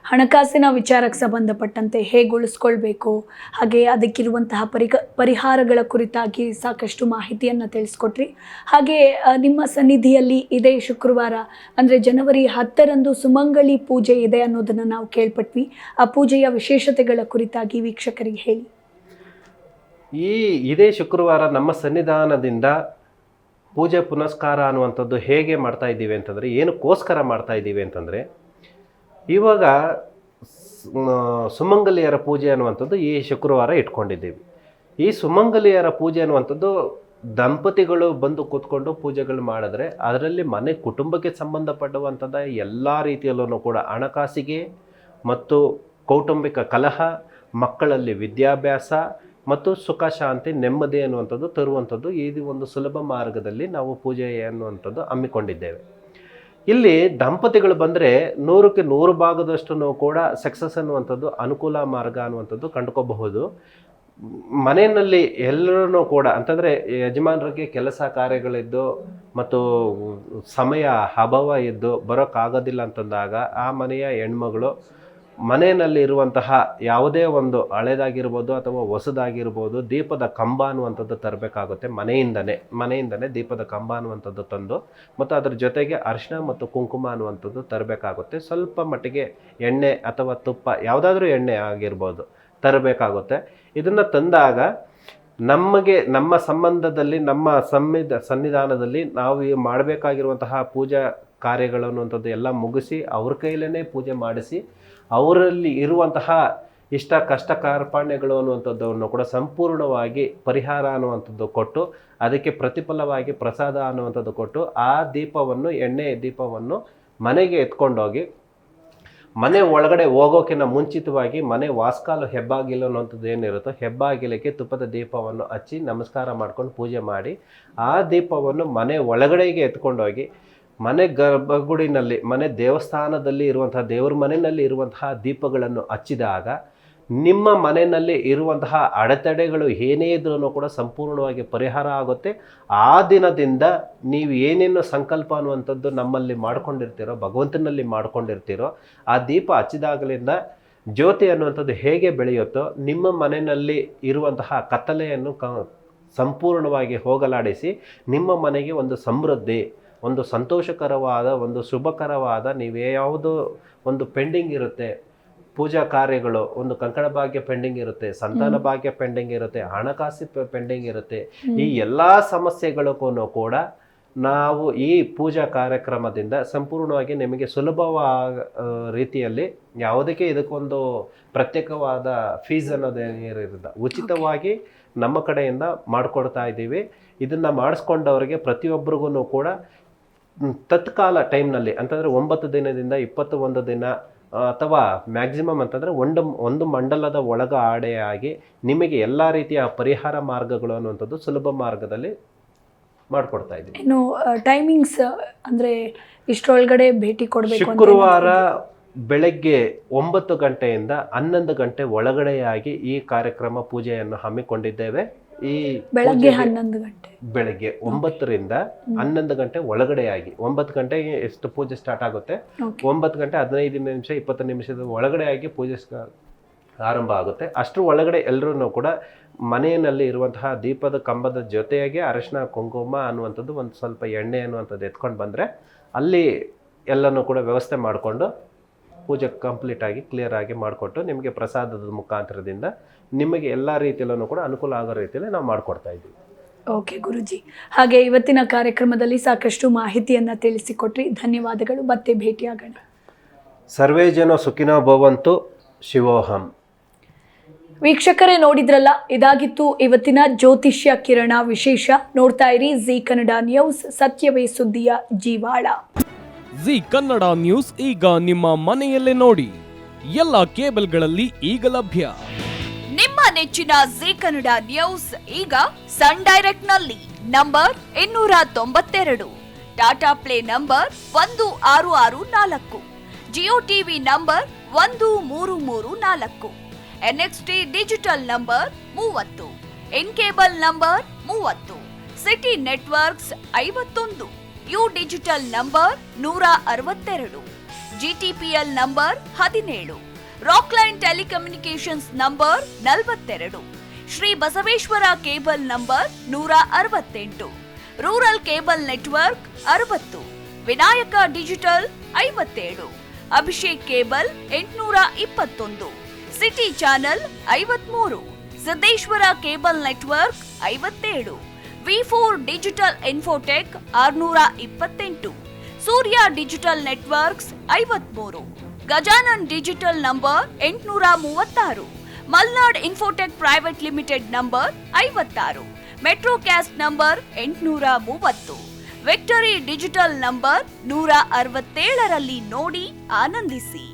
Speaker 1: ಹಣಕಾಸಿನ ವಿಚಾರಕ್ಕೆ ಸಂಬಂಧಪಟ್ಟಂತೆ ಹೇಗೆ ಉಳಿಸ್ಕೊಳ್ಬೇಕು, ಹಾಗೆ ಅದಕ್ಕಿರುವಂತಹ ಪರಿಹಾರಗಳ ಕುರಿತಾಗಿ ಸಾಕಷ್ಟು ಮಾಹಿತಿಯನ್ನು ತಿಳಿಸ್ಕೊಟ್ರಿ. ಹಾಗೆ ನಿಮ್ಮ ಸನ್ನಿಧಿಯಲ್ಲಿ ಇದೇ ಶುಕ್ರವಾರ ಅಂದರೆ ಜನವರಿ 10ರಂದು ಸುಮಂಗಲಿ ಪೂಜೆ ಇದೆ ಅನ್ನೋದನ್ನು ನಾವು ಕೇಳ್ಪಟ್ವಿ. ಆ ಪೂಜೆಯ ವಿಶೇಷತೆಗಳ ಕುರಿತಾಗಿ ವೀಕ್ಷಕರಿಗೆ ಹೇಳಿ.
Speaker 2: ಇದೇ ಶುಕ್ರವಾರ ನಮ್ಮ ಸನ್ನಿಧಾನದಿಂದ ಪೂಜೆ ಪುನಸ್ಕಾರ ಅನ್ನುವಂಥದ್ದು ಹೇಗೆ ಮಾಡ್ತಾ ಇದ್ದೀವಿ ಅಂತಂದರೆ, ಏನಕ್ಕೋಸ್ಕರ ಮಾಡ್ತಾ ಇದ್ದೀವಿ ಅಂತಂದರೆ, ಇವಾಗ ಸುಮಂಗಲಿಯರ ಪೂಜೆ ಅನ್ನುವಂಥದ್ದು ಈ ಶುಕ್ರವಾರ ಇಟ್ಕೊಂಡಿದ್ದೀವಿ. ಈ ಸುಮಂಗಲಿಯರ ಪೂಜೆ ಅನ್ನುವಂಥದ್ದು ದಂಪತಿಗಳು ಬಂದು ಕೂತ್ಕೊಂಡು ಪೂಜೆಗಳು ಮಾಡಿದ್ರೆ ಅದರಲ್ಲಿ ಮನೆ ಕುಟುಂಬಕ್ಕೆ ಸಂಬಂಧಪಡುವಂಥದ್ದು ಎಲ್ಲ ರೀತಿಯಲ್ಲೂ ಕೂಡ ಹಣಕಾಸಿಗೆ ಮತ್ತು ಕೌಟುಂಬಿಕ ಕಲಹ, ಮಕ್ಕಳಲ್ಲಿ ವಿದ್ಯಾಭ್ಯಾಸ ಮತ್ತು ಸುಖ ಶಾಂತಿ ನೆಮ್ಮದಿ ಅನ್ನುವಂಥದ್ದು ತರುವಂಥದ್ದು ಈ ಒಂದು ಸುಲಭ ಮಾರ್ಗದಲ್ಲಿ ನಾವು ಪೂಜೆ ಅನ್ನುವಂಥದ್ದು ಹಮ್ಮಿಕೊಂಡಿದ್ದೇವೆ. ಇಲ್ಲಿ ದಂಪತಿಗಳು ಬಂದರೆ 100ಕ್ಕೆ 100 ಭಾಗದಷ್ಟು ಕೂಡ ಸಕ್ಸಸ್ ಅನ್ನುವಂಥದ್ದು ಅನುಕೂಲ ಮಾರ್ಗ ಅನ್ನುವಂಥದ್ದು ಕಂಡುಕೋಬಹುದು. ಮನೆಯಲ್ಲಿ ಎಲ್ಲರೂ ಕೂಡ ಅಂತಂದರೆ ಯಜಮಾನರಿಗೆ ಕೆಲಸ ಕಾರ್ಯಗಳಿದ್ದು ಮತ್ತು ಸಮಯ ಅಭಾವ ಇದ್ದು ಬರೋಕ್ಕಾಗೋದಿಲ್ಲ ಅಂತಂದಾಗ ಆ ಮನೆಯ ಹೆಣ್ಮಗಳು ಮನೆಯಲ್ಲಿ ಇರುವಂತಹ ಯಾವುದೇ ಒಂದು ಹಳೆದಾಗಿರ್ಬೋದು ಅಥವಾ ಹೊಸದಾಗಿರ್ಬೋದು ದೀಪದ ಕಂಬ ಅನ್ನುವಂಥದ್ದು ತರಬೇಕಾಗುತ್ತೆ. ಮನೆಯಿಂದನೇ ದೀಪದ ಕಂಬ ಅನ್ನುವಂಥದ್ದು ತಂದು ಮತ್ತು ಅದರ ಜೊತೆಗೆ ಅರಿಶಿಣ ಮತ್ತು ಕುಂಕುಮ ಅನ್ನುವಂಥದ್ದು ತರಬೇಕಾಗುತ್ತೆ. ಸ್ವಲ್ಪ ಮಟ್ಟಿಗೆ ಎಣ್ಣೆ ಅಥವಾ ತುಪ್ಪ ಯಾವುದಾದ್ರೂ ಎಣ್ಣೆ ಆಗಿರ್ಬೋದು ತರಬೇಕಾಗುತ್ತೆ. ಇದನ್ನು ತಂದಾಗ ನಮ್ಮ ಸಂಬಂಧದಲ್ಲಿ ನಮ್ಮ ಸನ್ನಿಧಾನದಲ್ಲಿ ನಾವು ಮಾಡಬೇಕಾಗಿರುವಂತಹ ಪೂಜಾ ಕಾರ್ಯಗಳು ಅನ್ನುವಂಥದ್ದು ಎಲ್ಲ ಮುಗಿಸಿ ಅವ್ರ ಕೈಲೇ ಪೂಜೆ ಮಾಡಿಸಿ ಅವರಲ್ಲಿ ಇರುವಂತಹ ಇಷ್ಟ ಕಷ್ಟ ಕಾರ್ಪಣ್ಯಗಳು ಅನ್ನುವಂಥದ್ದನ್ನು ಕೂಡ ಸಂಪೂರ್ಣವಾಗಿ ಪರಿಹಾರ ಅನ್ನುವಂಥದ್ದು ಕೊಟ್ಟು ಅದಕ್ಕೆ ಪ್ರತಿಫಲವಾಗಿ ಪ್ರಸಾದ ಅನ್ನುವಂಥದ್ದು ಕೊಟ್ಟು ಆ ದೀಪವನ್ನು ಎಣ್ಣೆ ದೀಪವನ್ನು ಮನೆಗೆ ಎತ್ಕೊಂಡೋಗಿ ಮನೆ ಒಳಗಡೆ ಹೋಗೋಕ್ಕಿಂತ ಮುಂಚಿತವಾಗಿ ಮನೆ ವಾಸ್ಕಾಲು ಹೆಬ್ಬಾಗಿಲು ಅನ್ನುವಂಥದ್ದು ಏನಿರುತ್ತೋ ಹೆಬ್ಬಾಗಿಲಕ್ಕೆ ತುಪ್ಪದ ದೀಪವನ್ನು ಹಚ್ಚಿ ನಮಸ್ಕಾರ ಮಾಡ್ಕೊಂಡು ಪೂಜೆ ಮಾಡಿ ಆ ದೀಪವನ್ನು ಮನೆ ಒಳಗಡೆಗೆ ಎತ್ಕೊಂಡೋಗಿ ಮನೆ ಗರ್ಭಗುಡಿನಲ್ಲಿ ಮನೆ ದೇವಸ್ಥಾನದಲ್ಲಿ ಇರುವಂತಹ ದೇವರ ಮನೆಯಲ್ಲಿ ಇರುವಂತಹ ದೀಪಗಳನ್ನು ಹಚ್ಚಿದಾಗ ನಿಮ್ಮ ಮನೆಯಲ್ಲಿ ಇರುವಂತಹ ಅಡೆತಡೆಗಳು ಏನೇ ಇದ್ರೂ ಕೂಡ ಸಂಪೂರ್ಣವಾಗಿ ಪರಿಹಾರ ಆಗುತ್ತೆ. ಆ ದಿನದಿಂದ ನೀವು ಏನೇನು ಸಂಕಲ್ಪ ಅನ್ನುವಂಥದ್ದು ನಮ್ಮಲ್ಲಿ ಮಾಡ್ಕೊಂಡಿರ್ತೀರೋ, ಭಗವಂತನಲ್ಲಿ ಮಾಡ್ಕೊಂಡಿರ್ತೀರೋ, ಆ ದೀಪ ಹಚ್ಚಿದಾಗಲಿಂದ ಜ್ಯೋತಿ ಅನ್ನುವಂಥದ್ದು ಹೇಗೆ ಬೆಳೆಯುತ್ತೋ ನಿಮ್ಮ ಮನೆಯಲ್ಲಿ ಇರುವಂತಹ ಕತ್ತಲೆಯನ್ನು ಸಂಪೂರ್ಣವಾಗಿ ಹೋಗಲಾಡಿಸಿ ನಿಮ್ಮ ಮನೆಗೆ ಒಂದು ಸಮೃದ್ಧಿ, ಒಂದು ಸಂತೋಷಕರವಾದ, ಒಂದು ಶುಭಕರವಾದ, ನೀವೇ ಯಾವುದೋ ಒಂದು ಪೆಂಡಿಂಗ್ ಇರುತ್ತೆ, ಪೂಜಾ ಕಾರ್ಯಗಳು, ಒಂದು ಕಂಕಣ ಭಾಗ್ಯ ಪೆಂಡಿಂಗ್ ಇರುತ್ತೆ, ಸಂತಾನ ಭಾಗ್ಯ ಪೆಂಡಿಂಗ್ ಇರುತ್ತೆ, ಹಣಕಾಸು ಪೆಂಡಿಂಗ್ ಇರುತ್ತೆ, ಈ ಎಲ್ಲ ಸಮಸ್ಯೆಗಳಿಗೂ ಕೂಡ ನಾವು ಈ ಪೂಜಾ ಕಾರ್ಯಕ್ರಮದಿಂದ ಸಂಪೂರ್ಣವಾಗಿ ನಿಮಗೆ ಸುಲಭವಾದ ರೀತಿಯಲ್ಲಿ, ಯಾವುದಕ್ಕೆ ಇದಕ್ಕೊಂದು ಪ್ರತ್ಯೇಕವಾದ ಫೀಸ್ ಅನ್ನೋದೇನಿರೋದಿಲ್ಲ, ಉಚಿತವಾಗಿ ನಮ್ಮ ಕಡೆಯಿಂದ ಮಾಡಿಕೊಡ್ತಾ ಇದ್ದೀವಿ. ಇದನ್ನು ಮಾಡಿಸ್ಕೊಂಡವರಿಗೆ ಪ್ರತಿಯೊಬ್ಬರಿಗೂ ಕೂಡ ತತ್ಕಾಲ ಟೈಮ್ನಲ್ಲಿ, ಅಂತಂದರೆ 9 ದಿನದಿಂದ 21 ದಿನ ಅಥವಾ ಮ್ಯಾಕ್ಸಿಮಮ್ ಅಂತಂದರೆ ಒಂದು ಮಂಡಲದ ಆಗಿ ನಿಮಗೆ ಎಲ್ಲ ರೀತಿಯ ಪರಿಹಾರ ಮಾರ್ಗಗಳು ಅನ್ನುವಂಥದ್ದು ಸುಲಭ ಮಾರ್ಗದಲ್ಲಿ ಮಾಡಿಕೊಡ್ತಾ ಇದ್ದೀವಿ.
Speaker 1: ಇನ್ನು ಟೈಮಿಂಗ್ಸ್ ಅಂದರೆ ಇಷ್ಟರೊಳಗಡೆ ಭೇಟಿ ಕೊಡಬೇಕು.
Speaker 2: ಶುಕ್ರವಾರ ಬೆಳಗ್ಗೆ 9 ಗಂಟೆಯಿಂದ 11 ಗಂಟೆ ಒಳಗಡೆಯಾಗಿ ಈ ಕಾರ್ಯಕ್ರಮ ಪೂಜೆಯನ್ನು ಹಮ್ಮಿಕೊಂಡಿದ್ದೇವೆ. ಈ
Speaker 1: ಬೆಳಗ್ಗೆ 11 ಗಂಟೆ,
Speaker 2: ಬೆಳಗ್ಗೆ 9 ರಿಂದ 11 ಗಂಟೆ ಒಳಗಡೆಯಾಗಿ, 9 ಗಂಟೆಗೆ ಎಷ್ಟು ಪೂಜೆ ಸ್ಟಾರ್ಟ್ ಆಗುತ್ತೆ, 9 ಗಂಟೆ 15 ನಿಮಿಷ 20 ನಿಮಿಷದ ಒಳಗಡೆಯಾಗಿ ಪೂಜೆ ಆರಂಭ ಆಗುತ್ತೆ. ಅಷ್ಟರ ಒಳಗಡೆ ಎಲ್ಲರೂ ಕೂಡ ಮನೆಯಲ್ಲಿ ಇರುವಂತಹ ದೀಪದ ಕಂಬದ ಜೊತೆಗೆ ಅರಿಶಿನ ಕುಂಕುಮ ಅನ್ನುವಂಥದ್ದು, ಒಂದು ಸ್ವಲ್ಪ ಎಣ್ಣೆ ಅನ್ನುವಂಥದ್ದು ಎತ್ಕೊಂಡು ಬಂದರೆ ಅಲ್ಲಿ ಎಲ್ಲನೂ ಕೂಡ ವ್ಯವಸ್ಥೆ ಮಾಡಿಕೊಂಡು ಪೂಜೆ ಕಂಪ್ಲೀಟ್ ಆಗಿ ಕ್ಲಿಯರ್ ಆಗಿ ಮಾಡಿಕೊಟ್ಟು ನಿಮಗೆ ಪ್ರಸಾದದ ಮುಖಾಂತರದಿಂದ ನಿಮಗೆ ಎಲ್ಲ ರೀತಿಯಲ್ಲೂ ಕೂಡ ಅನುಕೂಲ ಆಗೋ ರೀತಿಯಲ್ಲಿ ನಾವು ಮಾಡಿಕೊಡ್ತಾ ಇದ್ದೀವಿ.
Speaker 1: ಓಕೆ ಗುರುಜಿ, ಹಾಗೆ ಇವತ್ತಿನ ಕಾರ್ಯಕ್ರಮದಲ್ಲಿ ಸಾಕಷ್ಟು ಮಾಹಿತಿಯನ್ನು ತಿಳಿಸಿಕೊಟ್ರಿ, ಧನ್ಯವಾದಗಳು. ಮತ್ತೆ ಭೇಟಿಯಾಗೋಣ.
Speaker 2: ಸರ್ವೇ ಜನ ಸುಖಿನೋ ಭವಂತು. ಶಿವೋಹಂ.
Speaker 1: ವೀಕ್ಷಕರೇ, ನೋಡಿದ್ರಲ್ಲ, ಇದಾಗಿತ್ತು ಇವತ್ತಿನ ಜ್ಯೋತಿಷ್ಯ ಕಿರಣ ವಿಶೇಷ. ನೋಡ್ತಾ ಇರಿ ಜಿ ಕನ್ನಡ ನ್ಯೂಸ್, ಸತ್ಯವೇ ಸುದ್ದಿಯ ಜೀವಾಳ.
Speaker 3: ಜಿ ಕನ್ನಡ ನ್ಯೂಸ್ ಈಗ ನಿಮ್ಮ ಮನೆಯಲ್ಲೇ ನೋಡಿ, ಎಲ್ಲ ಕೇಬಲ್ಗಳಲ್ಲಿ ಈಗ ಲಭ್ಯ.
Speaker 4: ನಿಮ್ಮ ನೆಚ್ಚಿನ ಜಿ ಕನ್ನಡ ನ್ಯೂಸ್ ಈಗ ಸನ್ ಡೈರೆಕ್ಟ್ ನಲ್ಲಿ number 292, Tata play number 1664, Jio TV number 1334, NXT digital number 30, in cable number 30, city networks 51, U digital number 162, GTPL number 17, Rockline telecommunications number 42, Shri Basaveshwara cable number 168, rural cable network 60, Vinayaka digital 57, Abhishek cable 821, city channel 53, Siddeshwara cable network 57, V4 digital Infotech 628, Surya digital networks 53, Gajanan digital number 836, Malnad Infotech private limited number 56, Metrocast number 830, Victory digital number 167ರಲ್ಲಿ ನೋಡಿ ಆನಂದಿಸಿ.